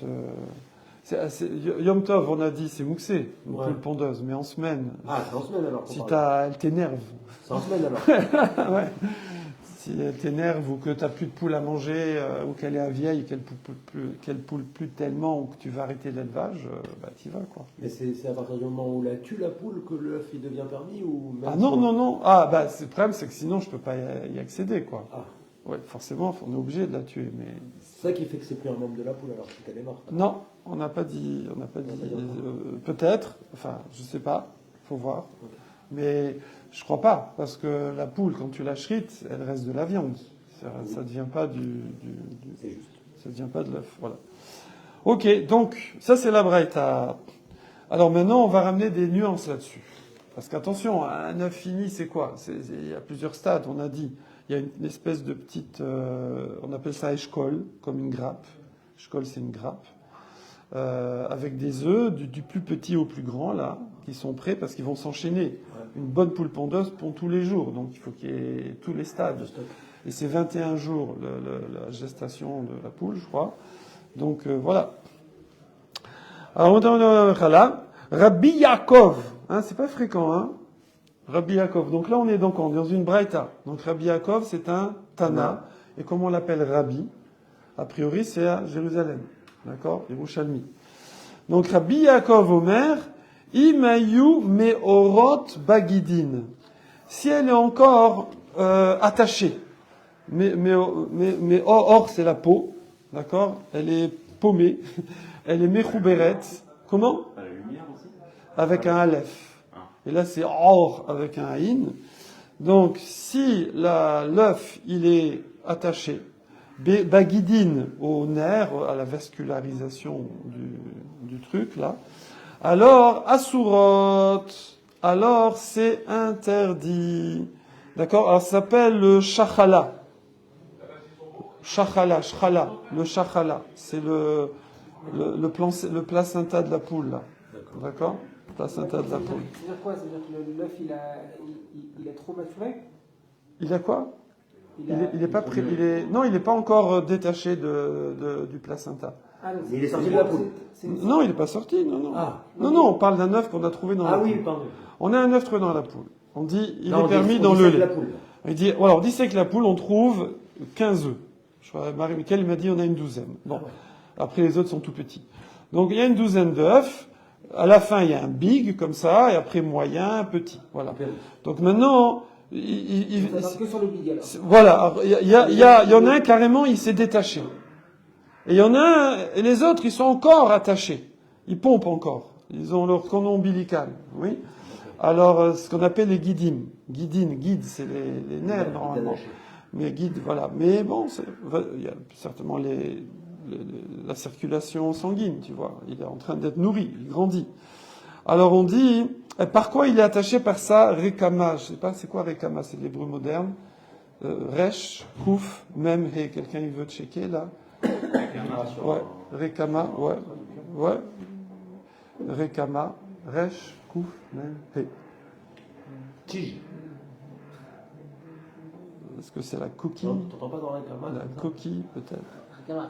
Yom Tov, on a dit, c'est mouxé, une poule pondeuse, mais en semaine. Ah, c'est en semaine alors. Si elle t'énerve. C'est en semaine alors. Ouais. Si elle t'énerve ou que tu n'as plus de poule à manger, ou qu'elle est vieille, qu'elle poule plus tellement, ou que tu vas arrêter l'élevage, bah t'y vas, quoi. Et c'est à partir du moment où la tue la poule que l'œuf il devient permis ou même Ah non, non, non. Ah bah le problème c'est que sinon je peux pas y accéder, quoi. Ah. Ouais, forcément, on est obligé de la tuer, mais. C'est ça qui fait que c'est plus un membre de la poule alors qu'elle est morte. Non, on n'a pas dit. Peut-être, enfin, je sais pas, faut voir. Okay. Mais je crois pas, parce que la poule, quand tu la shrites, elle reste de la viande. Ça ne devient pas C'est juste. Ça devient pas de l'œuf, voilà. Ok, donc, ça c'est la braïta. Alors maintenant, on va ramener des nuances là-dessus. Parce qu'attention, un œuf fini, c'est quoi? Il y a plusieurs stades, on a dit. Il y a une espèce de petite... on appelle ça eshkol, comme une grappe. Eshkol, c'est une grappe. Avec des œufs, du plus petit au plus grand, là, qui sont prêts parce qu'ils vont s'enchaîner. Ouais. Une bonne poule pondeuse pond tous les jours, donc il faut qu'il y ait tous les stades. Et c'est 21 jours la gestation de la poule, je crois. Donc voilà. Alors on a là, Rabbi Yaakov, hein, c'est pas fréquent, hein. Rabbi Yaakov. Donc là on est dans une braïta. Donc Rabbi Yaakov c'est un Tana, et comment on l'appelle Rabbi? A priori c'est à Jérusalem. D'accord, Yerushalmi. Donc Rabbi Yaakov Omer, Imayu Meorot Bagidin. Si elle est encore attachée, mais or c'est la peau, d'accord, elle est paumée, elle est Mechouberet. Comment? À la lumière aussi. Avec un aleph. Et là c'est or avec un aïn. Donc si l'œuf il est attaché, Bagidine au nerf, à la vascularisation du truc, là. Alors, Asurot, alors c'est interdit. D'accord? Alors ça s'appelle le shachala. Shachala. Le shachala. C'est le placenta de la poule, là. D'accord? Placenta de la poule. C'est-à-dire quoi? C'est-à-dire que l'œuf, il est trop maturé? Il a quoi? Il est pas prêt. Non, il n'est pas encore détaché du placenta. Ah, il est sorti de la poule. Non, il n'est pas sorti. Non. Ah. Non, on parle d'un œuf qu'on a trouvé dans la poule. Ah oui, pardon. On a un œuf trouvé dans la poule. On dit, il est permis dans le lait. Il dit, voilà, on dissèque la poule, on trouve 15 œufs. Je crois, Marie-Michel m'a dit, on a une douzaine. Bon. Après, les autres sont tout petits. Donc, il y a une douzaine d'œufs. À la fin, il y a un big, comme ça, et après, moyen, petit. Voilà. Donc maintenant, que sur le big, alors. Voilà, il y en a un carrément, il s'est détaché. Et il y en a un, et les autres, ils sont encore attachés. Ils pompent encore. Ils ont leur cordon ombilical. Oui. Alors, ce qu'on appelle les guidim. Guide, c'est les nerfs, normalement. Mais guide, voilà. Mais bon, il y a certainement la circulation sanguine, tu vois. Il est en train d'être nourri, il grandit. Alors on dit, par quoi il est attaché? Par ça, rekama. Je sais pas, c'est quoi rekama? C'est l'hébreu moderne. Resh, kouf, même he. Quelqu'un il veut checker là? Ouais, rekama, ouais. Rekama, resh, kouf, même he. Tige. Est-ce que c'est la coquille? Non, t'entends pas dans rekama? La coquille, peut-être. Rekama.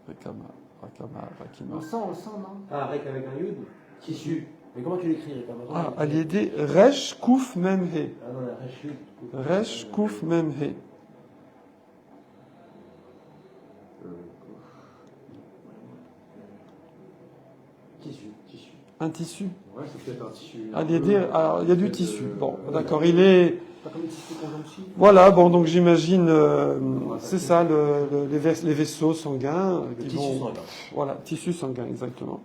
Rakima. On sent, non? Ah, rek avec un yud? Tissu. Mais comment tu l'écris, rekama? Ah, aliédé, resh, kouf, même he. Ah non, la resh yud. Resh, kouf, même he. Tissu. Un tissu. Ouais, c'est peut-être un tissu. Aliédé, alors il y a du tissu. Bon, d'accord, il est... Pas comme le tissu conjonctif. Voilà, bon, donc j'imagine, c'est ça, les vaisseaux sanguins. Le tissu sanguin. Voilà, tissu sanguin, exactement.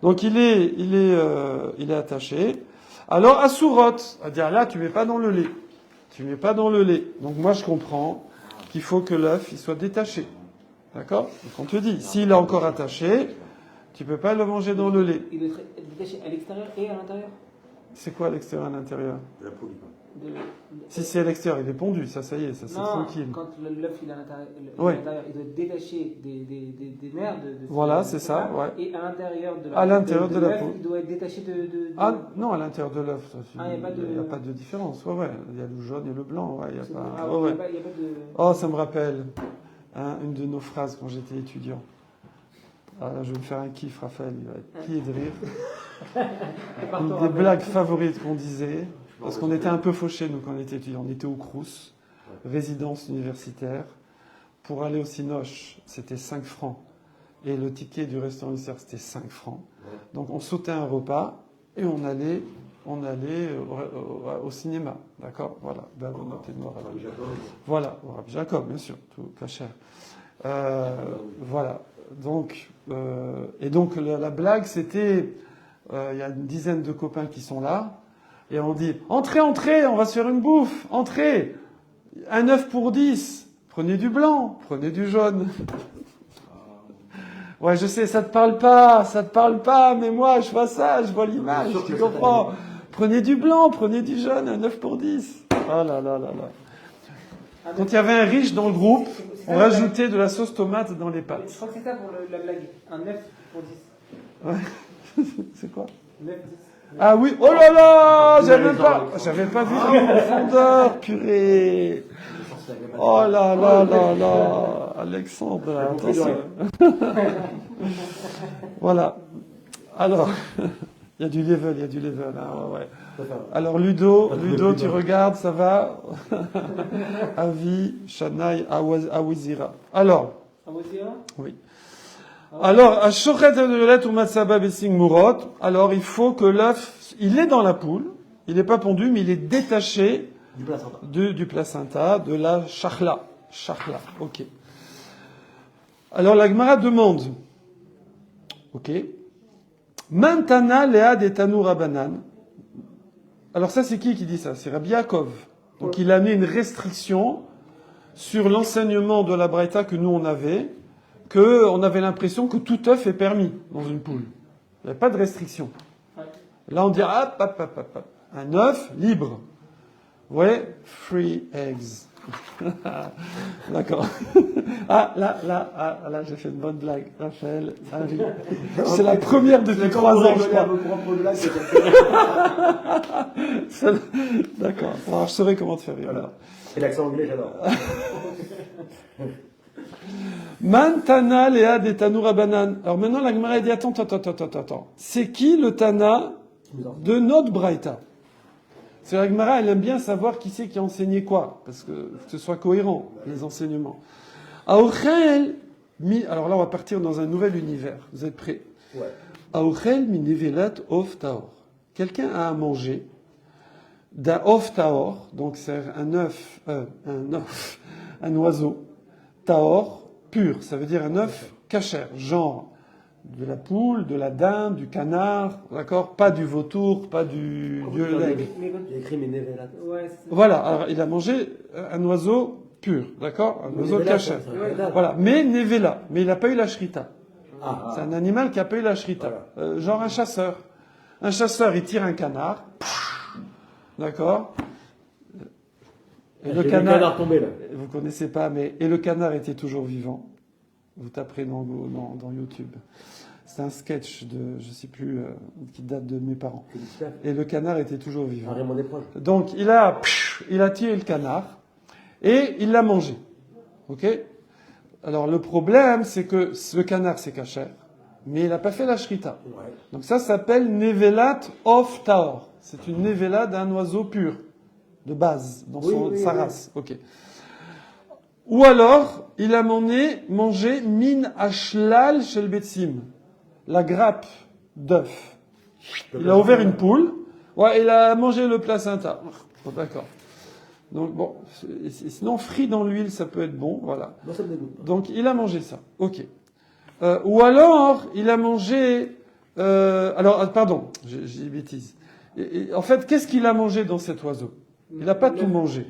Donc il est attaché. Alors, Asurot, c'est-à-dire là, tu mets pas dans le lait. Donc moi, je comprends qu'il faut que l'œuf, il soit détaché. D'accord? Donc on te dit, s'il est encore attaché, tu peux pas le manger dans le lait. Il est détaché à l'extérieur et à l'intérieur? C'est quoi à l'extérieur et à l'intérieur? De la poule, quoi. Si c'est à l'extérieur, il est pondu, ça y est, ça c'est tranquille. Quand l'œuf il est à l'intérieur, Oui. il doit être détaché des nerfs. Voilà, c'est ça, ouais. Et à l'intérieur de la l'œuf, poule. il doit être détaché Ah non, à l'intérieur de l'œuf, il n'y a pas de différence. Ouais, il y a le jaune et le blanc, ouais, il y a pas. Ah, Ouais, il y a pas de... Oh, ça me rappelle une de nos phrases quand j'étais étudiant. Ah, là, je vais me faire un kiff, Raphaël, il va être plié de rire. Une des blagues favorites qu'on disait, parce qu'on était un peu fauchés, nous, quand on était étudiants. On était au Crous, résidence universitaire. Pour aller au Cinoche, c'était 5 francs. Et le ticket du restaurant universitaire, c'était 5 francs. Donc, on sautait un repas et on allait au cinéma. D'accord? Voilà. Voilà, au Rabbi Jacob, bien sûr, tout cachère. Voilà. Donc, et donc, la blague, c'était, il y a une dizaine de copains qui sont là, et on dit, entrez, on va se faire une bouffe, entrez, un œuf pour 10, prenez du blanc, prenez du jaune. Ouais, je sais, ça te parle pas, mais moi, je vois ça, je vois l'image, tu comprends. Prenez du blanc, prenez du jaune, un œuf pour 10. Oh là là là là. Quand il y avait un riche dans le groupe, on rajoutait de la sauce tomate dans les pâtes. Je crois que c'est ça pour la blague. Un 9 pour 10. Ouais. C'est quoi? 9, 10. Ah oui, oh là là, j'avais pas vu la profondeur, purée. Oh là là là là, Alexandre, attention. Voilà. Alors, il y a du level, hein, ouais. Alors Ludo, tu regardes, ça va? Avi, Shanaï, Awizira. Alors. Awizira? Oui. Alors, Ashochet Adolet ou Matsaba Bessing Murot. Alors, il faut que l'œuf, il est dans la poule, il n'est pas pondu, mais il est détaché du placenta, de la shachla. Shachla, ok. Alors, la Gemara demande, ok, Mantana Lea de Tanu Rabanan. Alors, ça, c'est qui dit ça? C'est Rabbi Yaakov. Donc, il a mis une restriction sur l'enseignement de la Braïta que nous, on avait, qu'on avait l'impression que tout œuf est permis dans une poule. Il n'y avait pas de restriction. Là, on dit, hop, un œuf libre. Vous voyez? Free eggs. D'accord. Là, j'ai fait une bonne blague. Raphaël, ça arrive. C'est la première depuis 3 ans, je crois. D'accord. Alors, je saurais comment te faire rire. Voilà. Et l'accent anglais, j'adore. Mantana Léa des Tanoura Banan. Alors maintenant, la Gemara dit, attends. C'est qui le Tana de notre Braïta? C'est la Gemara, elle aime bien savoir qui c'est qui a enseigné quoi, parce que ce soit cohérent, les enseignements. Aochel, alors là, on va partir dans un nouvel univers. Vous êtes prêts? Ouais. Aochel mi nevelat of taor. Quelqu'un a à manger d'un of taor, donc c'est un oiseau, taor, pur, ça veut dire un œuf cachère, genre de la poule, de la dinde, du canard, d'accord? Pas du vautour, pas du lait. J'ai écrit mes névélates. Voilà, alors il a mangé un oiseau pur, d'accord? Un oiseau cachère. Voilà, mais nevela, mais il n'a pas eu la shrita. C'est un animal qui n'a pas eu la shrita. Voilà. Genre un chasseur. Un chasseur, il tire un canard, d'accord? Et le canard tombé là. Vous connaissez pas, mais et le canard était toujours vivant. Vous taperez dans YouTube. C'est un sketch de, je sais plus, qui date de mes parents. Et le canard était toujours vivant. Donc il a tiré le canard et il l'a mangé. Ok? Alors le problème, c'est que le canard c'est cachère, mais il n'a pas fait la shrita. Ouais. Donc ça s'appelle nevelat of taor. C'est une nevela d'un oiseau pur, de base, dans sa race. Ok. Ou alors, il a mangé min ashlal shel betsim, la grappe d'œuf. Il a ouvert une poule, il a mangé le placenta. Bon, d'accord. Donc bon, sinon frit dans l'huile, ça peut être bon, voilà. Non, ça me dégoûte. Donc il a mangé ça, ok. Ou alors, il a mangé... pardon, j'ai dit bêtise. En fait, qu'est-ce qu'il a mangé dans cet oiseau? Il n'a pas tout mangé,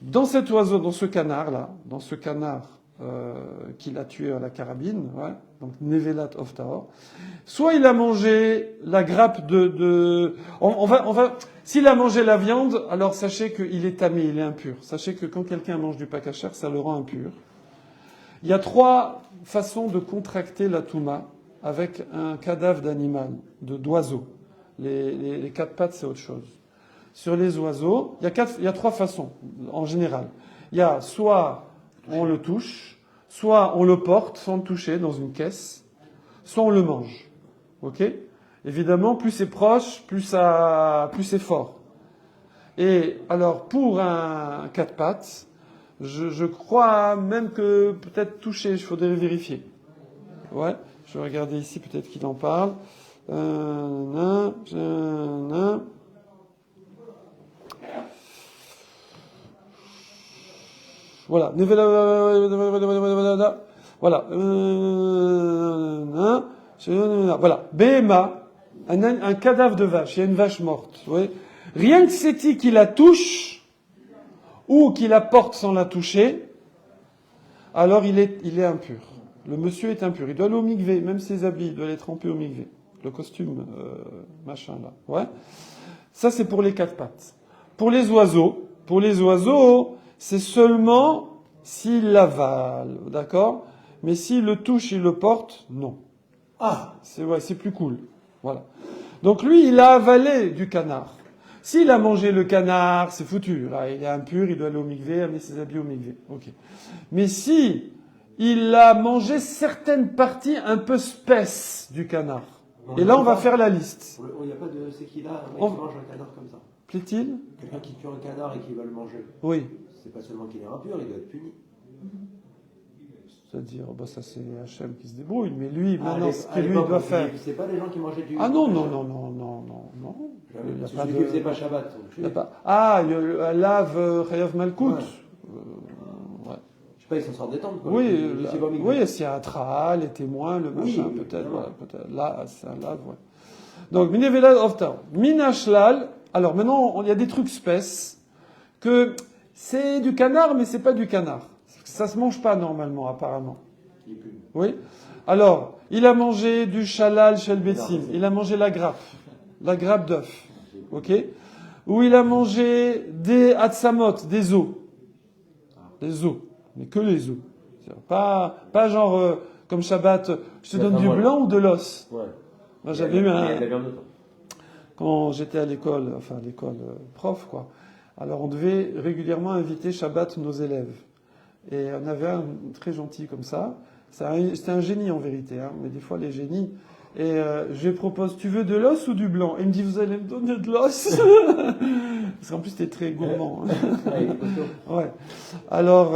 Dans cet oiseau, dans ce canard-là, qu'il a tué à la carabine, ouais, donc Nevelat of Tahor. Soit il a mangé la grappe s'il a mangé la viande, alors sachez qu'il est tamé, il est impur. Sachez que quand quelqu'un mange du pakasher, ça le rend impur. Il y a 3 façons de contracter la touma avec un cadavre d'animal, d'oiseau. Les 4 pattes, c'est autre chose. Sur les oiseaux, il y a 3 façons, en général. Il y a soit on le touche, soit on le porte sans le toucher dans une caisse, soit on le mange. Ok ? Évidemment, plus c'est proche, plus c'est fort. Et alors, pour un 4 pattes, je crois même que peut-être toucher, il faudrait vérifier. Ouais, je vais regarder ici, peut-être qu'il en parle. Voilà. Voilà. Voilà. Béma, un cadavre de vache. Il y a une vache morte. Vous voyez ? Rien que c'est qu'il la touche, ou qu'il la porte sans la toucher, alors il est impur. Le monsieur est impur. Il doit aller au mikvé, même ses habits, il doit les tremper au mikvé. Le costume, machin là. Ouais. Ça, c'est pour les 4 pattes. Pour les oiseaux, c'est seulement s'il l'avale, d'accord ? Mais s'il le touche, il le porte, non. Ah, c'est plus cool. Voilà. Donc lui, il a avalé du canard. S'il a mangé le canard, c'est foutu. Là, il est impur, il doit aller au mikvé, amener ses habits au mikvé. Ok. Mais si il a mangé certaines parties un peu spèces du canard, et là, on va faire la liste. Il n'y a pas de... C'est qu'il a un mec qui mange un canard comme ça. Plaît-il ? Quelqu'un qui tue un canard et qui va le manger. Oui. C'est pas seulement qu'il est impur, il doit être puni. C'est-à-dire, ça c'est Hachem qui se débrouille, mais lui, maintenant, ce que lui doit faire... C'est pas des gens qui mangeaient du... Ah non. Il n'y a pas de... faisait pas Shabbat. Lave Chayav Malkout. Ouais. Je sais pas, ils s'en sortent détendre, quoi. Oui, s'il y a un Traal, les témoins, le machin, peut-être, voilà, peut-être. Là, c'est un lave, ouais. Donc, Minevelad of Tahor. Minashlal. Alors, maintenant, il y a des trucs spèces que c'est du canard, mais c'est pas du canard. Ça se mange pas normalement, apparemment. Oui. Alors, il a mangé du shalal shelbetzim. Il a mangé la grappe d'œuf. Ok. Ou il a mangé des hatsamot, des os. Des os. Mais que les os. Pas genre, comme Shabbat, je te donne du blanc ou de l'os. Ouais. Moi, j'avais eu quand j'étais à l'école, prof, quoi. Alors, on devait régulièrement inviter Shabbat nos élèves. Et on avait un très gentil comme ça. C'était un génie en vérité, hein, mais des fois les génies. Et je lui propose, tu veux de l'os ou du blanc ? Il me dit, vous allez me donner de l'os. Parce qu'en plus, c'était très gourmand. Hein. Ouais. Alors,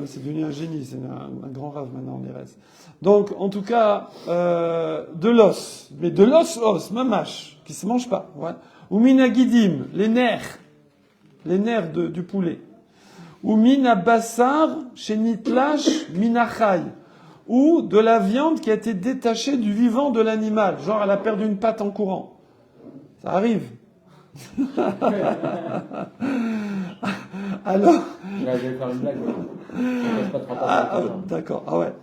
c'est devenu un génie, c'est un grand rave maintenant, on reste. Donc, en tout cas, de l'os. Mais de l'os, mamache, qui se mange pas. Ouais. Ou minagidim, les nerfs du poulet. Ou mina bassar, chez nitlash, minachai. Ou de la viande qui a été détachée du vivant de l'animal. Genre, elle a perdu une patte en courant. Ça arrive. Alors... Là, je vais faire une blague. D'accord, ah ouais.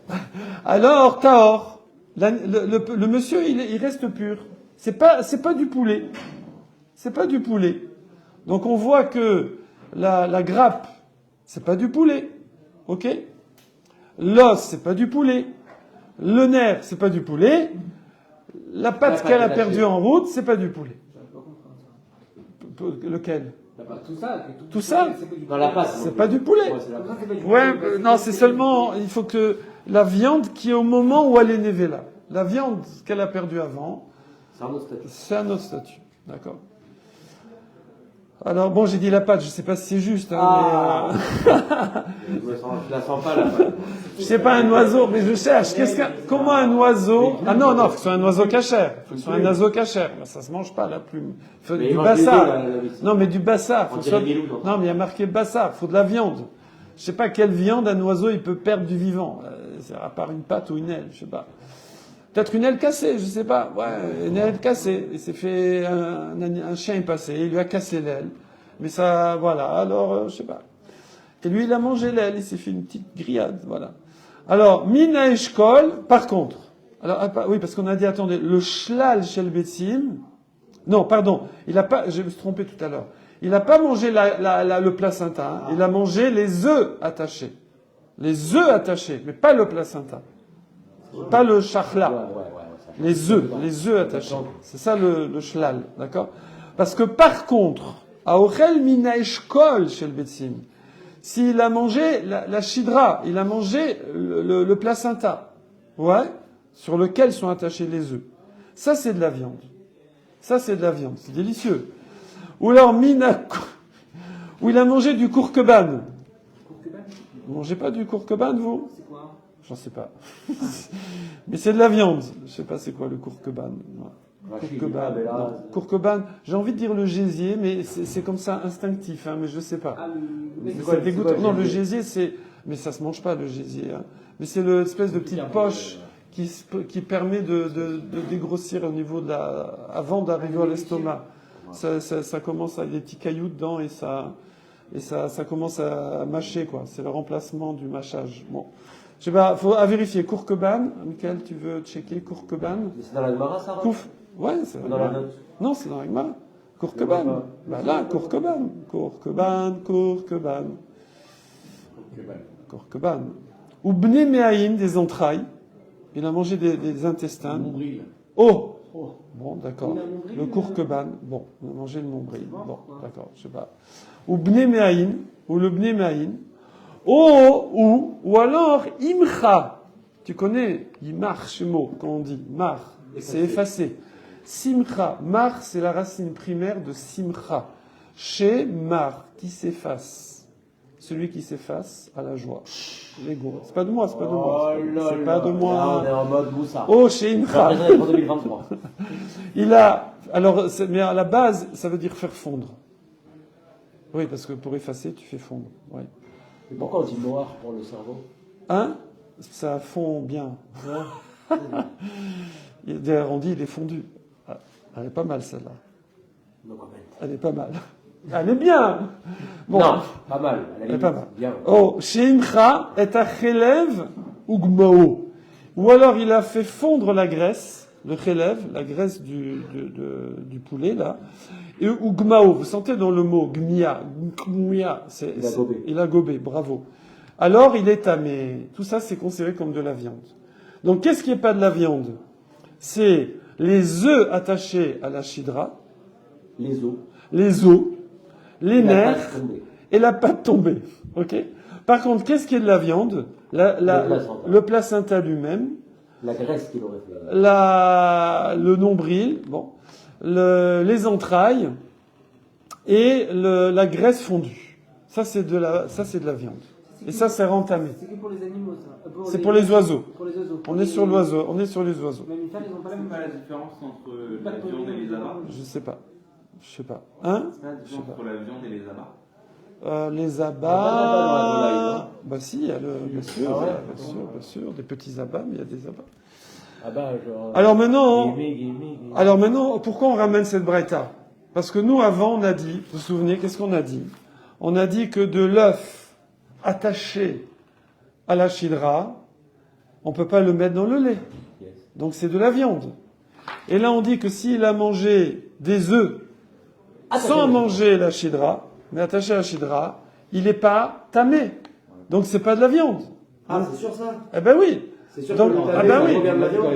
Alors, Tahor, le monsieur, il reste pur. C'est pas du poulet. C'est pas du poulet. Donc, on voit que la grappe, c'est pas du poulet. Ok ? L'os, c'est pas du poulet. Le nerf, c'est pas du poulet. La patte qu'elle a perdue en route, c'est pas du poulet. Lequel ? Tout ça Dans la patte. C'est pas du poulet. Ouais, non, c'est seulement, il faut que la viande qui est au moment où elle est née là. La viande qu'elle a perdue avant, c'est un autre statut. D'accord. Alors, bon, j'ai dit la pâte, je sais pas si c'est juste, hein, mais... Je la sens pas, la pâte. Je sais pas, un oiseau, mais je cherche. Comment un oiseau... Ah non, faut que ce soit un oiseau cachère. Faut que ce soit un oiseau cachère. Ça se mange pas, la plume. Du bassa. Non, mais du bassa. Non, mais il y a marqué bassa. Faut de la viande. Je sais pas quelle viande un oiseau, il peut perdre du vivant. À part une patte ou une aile, je sais pas. Peut-être une aile cassée, je sais pas. Ouais, une aile cassée. Il s'est fait, un chien est passé, il lui a cassé l'aile. Mais ça, voilà. Alors, je sais pas. Et lui, il a mangé l'aile, il s'est fait une petite grillade, voilà. Alors, Mina Eshkol, par contre. Alors, oui, parce qu'on a dit, attendez, le shlal shel betsim. Non, pardon, il a pas, je me suis trompé tout à l'heure. Il n'a pas mangé le placenta, hein. Il a mangé les œufs attachés. Les œufs attachés, mais pas le placenta. Pas le chachla. Les œufs attachés. C'est ça le shlal, d'accord? Parce que par contre, à Ochel Mina Eshkol shel betsim, s'il a mangé la shidra, il a mangé le placenta, ouais, sur lequel sont attachés les œufs. Ça, c'est de la viande. Ça, c'est de la viande. C'est délicieux. Ou alors, où il a mangé du courquebane. Vous mangez pas du courquebane, vous? C'est quoi? J'en sais pas. Mais c'est de la viande. Je sais pas c'est quoi le courquebane. Courquebane. Non. Courquebane. J'ai envie de dire le gésier, mais c'est comme ça instinctif, hein, mais je sais pas. C'est dégoûtant. Non, le gésier, mais ça se mange pas, le gésier, hein. Mais c'est l'espèce de petite poche qui permet de dégrossir au niveau avant d'arriver à l'estomac. Ça commence à des petits cailloux dedans et ça commence à mâcher, quoi. C'est le remplacement du mâchage. Bon. Je sais pas, faut vérifier. Courquebane. Michael, tu veux checker Courquebane? C'est dans la Gemara, ça? Ouais, c'est dans la note. Non, c'est dans la Gemara. Courquebane. Bah là, Courquebane. Courquebane. Ou bné me'aïn, des entrailles. Il a mangé des intestins. Nombril. Oh! Bon, d'accord. Le courquebane. Bon, on a mangé le nombril. Bon, d'accord, je sais pas. Ou bné me'aïn, ou le bné me'aïn. Ou alors imcha. Tu connais, imar, shemo, quand on dit. Mar, c'est effacé. Simcha. Mar, c'est la racine primaire de simcha. Chez mar, qui s'efface. Celui qui s'efface à la joie. L'ego. C'est pas de moi, c'est pas de moi. C'est pas de moi. Là, on est en mode Moussa. Oh, chez Imra. Pour 2023. Mais à la base, ça veut dire faire fondre. Oui, parce que pour effacer, tu fais fondre. Oui. Mais pourquoi on dit noir pour le cerveau? Hein? Ça fond bien. D'ailleurs, on dit il est fondu. Ah, elle est pas mal, celle-là. Elle est pas mal. Elle est bien. Bon. Non, pas mal. Elle est pas mal. Bien. Oh, chez Imra est à chelev ou gmao. Ou alors il a fait fondre la graisse, le chelev, la graisse du poulet, là. Et ou gmao. Vous sentez dans le mot gmia. Il a gobé, bravo. Alors il est tamé. Tout ça, c'est considéré comme de la viande. Donc qu'est-ce qui n'est pas de la viande? C'est les œufs attachés à la shidra. Les os. Les nerfs et la pâte tombée. Ok. Par contre, qu'est-ce qui est de la viande? Le placenta lui-même. La graisse qu'il aurait fait. Le nombril, bon, les entrailles et la graisse fondue. Ça c'est de la viande. Et ça c'est rentamé. C'est que pour les animaux, ça. C'est pour les oiseaux. Pour les oiseaux. On est sur l'oiseau. On est sur les oiseaux. Mais les femmes, ils n'ont pas la même. C'est pas la différence entre la viande et les abats? Je sais pas. Hein? C'est pas la différence entre la viande et les abats? Les abats. Bah si, il y a bien sûr, des petits abats, mais il y a des abats. Alors maintenant, pourquoi on ramène cette braïta? Parce que nous, avant, on a dit, vous vous souvenez, qu'est-ce qu'on a dit? On a dit que de l'œuf attaché à la shidra, on peut pas le mettre dans le lait. Donc c'est de la viande. Et là, on dit que s'il a mangé des œufs sans manger la shidra, mais attaché à la shidra, il n'est pas tamé. Donc c'est pas de la viande. Ah, c'est sûr ça? Eh ben oui. C'est sûr. Donc, que ben oui.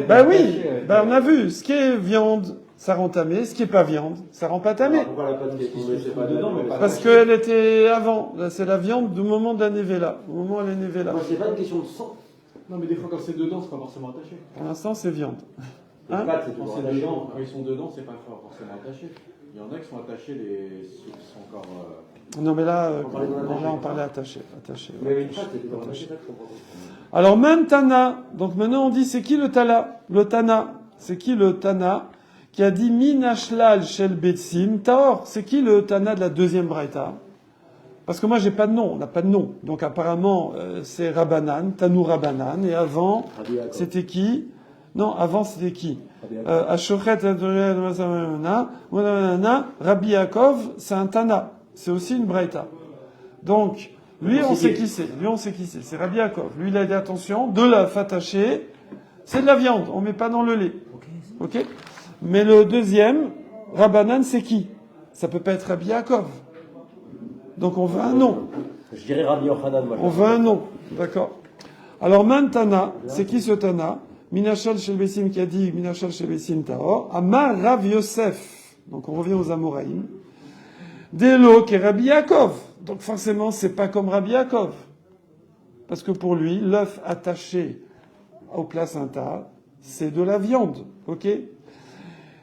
Ben oui. Ben on a vu. Ce qui est viande, ça rend tamé. Ce qui est pas viande, ça rend pas tamé. Pourquoi la pâte qui est tombée, c'est pas dedans? Parce qu'elle était avant. Là, c'est la viande du moment de la nevela. Au moment où elle est nevela. Moi, c'est pas une question de sang. Non, mais des fois, quand c'est dedans, c'est pas forcément attaché. Pour l'instant, c'est viande. Hein? Pâte, c'est Quand toujours c'est attaché. dedans, quand ils sont dedans, c'est pas forcément attaché. Il y en a qui sont attachés, ceux qui sont encore. Non, mais là, on parlait attaché. Mais une pâte, c'est toujours attaché. Alors, même Tana. Donc maintenant, on dit, c'est qui le Tana? Le Tana. C'est qui le Tana qui a dit Minashlal Shel Betsim Taor? C'est qui le Tana de la deuxième braïta? Parce que moi, j'ai pas de nom. On n'a pas de nom. Donc apparemment, c'est Rabbanan, Tanou Rabbanan. Et avant, c'était qui? Non, avant, c'était qui? Ashochet Rabbi Yaakov, c'est un Tana. C'est aussi une braïta. Donc, Lui, on sait qui c'est. C'est Rabbi Yaakov. Lui, il a dit attention, de l'œuf attaché, c'est de la viande. On met pas dans le lait. Ok. Mais le deuxième, Rabbanan, c'est qui? Ça peut pas être Rabbi Yaakov. Donc on veut un nom. Je dirais Rabbi Yochanan, moi. On veut un nom. D'accord. Alors, Tana, c'est qui ce Tana? Minachal Shelbesim qui a dit Minachal Shelbesim Taor. Amar Rav Yosef. Donc on revient aux Amoraïm. Delo qui est Rabbi Yaakov. Donc forcément, c'est pas comme Rabbi Yaakov. Parce que pour lui, l'œuf attaché au placenta, c'est de la viande. Ok?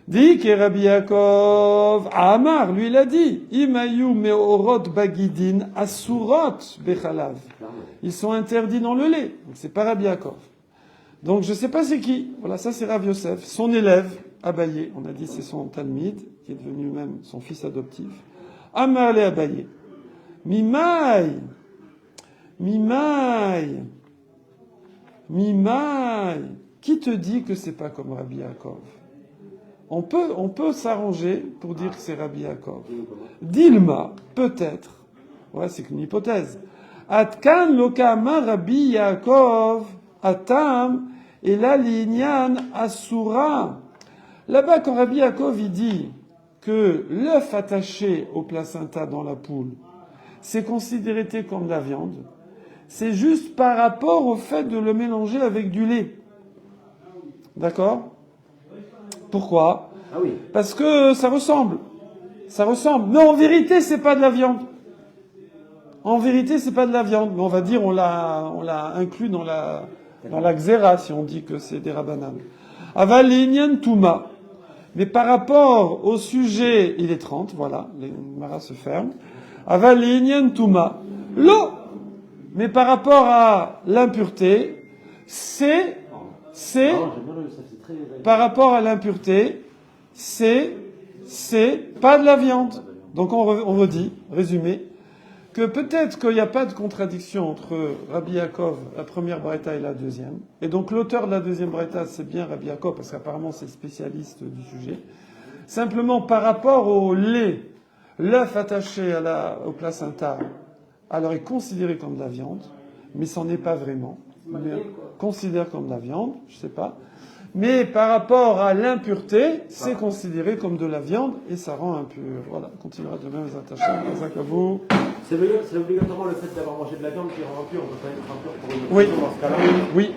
Dit que Rabbi Yaakov, Amar, lui, il a dit, Imayu meorot bagidin asurot bechalav. Ils sont interdits dans le lait. Donc c'est pas Rabbi Yaakov. Donc je sais pas c'est qui. Voilà, ça c'est Rav Yosef. Son élève, Abaye, on a dit c'est son talmid, qui est devenu même son fils adoptif. Amar le Abaye. Mimai. Qui te dit que c'est pas comme Rabbi Yaakov? On peut s'arranger pour dire que c'est Rabbi Yaakov. Dilma, peut-être. Ouais, c'est qu'une hypothèse. Atkan lokama Rabbi Yaakov atam et la linyan asura. Là-bas, quand Rabbi Yaakov il dit que l'œuf attaché au placenta dans la poule, c'est considéré comme de la viande, c'est juste par rapport au fait de le mélanger avec du lait. D'accord? Pourquoi? Ah oui. Parce que ça ressemble. Mais en vérité, c'est pas de la viande. Mais on va dire, on l'a inclus dans la xéra, si on dit que c'est des rabanan. Avalinyan Touma. Mais par rapport au sujet, il est 30, voilà, les maras se ferment. Avalinyan Touma. L'eau. Mais par rapport à l'impureté, par rapport à l'impureté, c'est pas de la viande. Donc on redit, résumé, que peut-être qu'il n'y a pas de contradiction entre Rabbi Yaakov, la première braïta, et la deuxième. Et donc l'auteur de la deuxième braïta, c'est bien Rabbi Yaakov, parce qu'apparemment c'est spécialiste du sujet. Simplement par rapport au lait, l'œuf attaché au placenta, alors est considéré comme de la viande, mais c'en est pas vraiment. Considère comme de la viande, je sais pas. Mais par rapport à l'impureté, c'est considéré comme de la viande et ça rend impur. Voilà, on continuera demain les attachements. C'est obligatoirement le fait d'avoir mangé de la viande qui rend impur. On peut pas être impur pour une Oui. dans ce cas-là. Oui.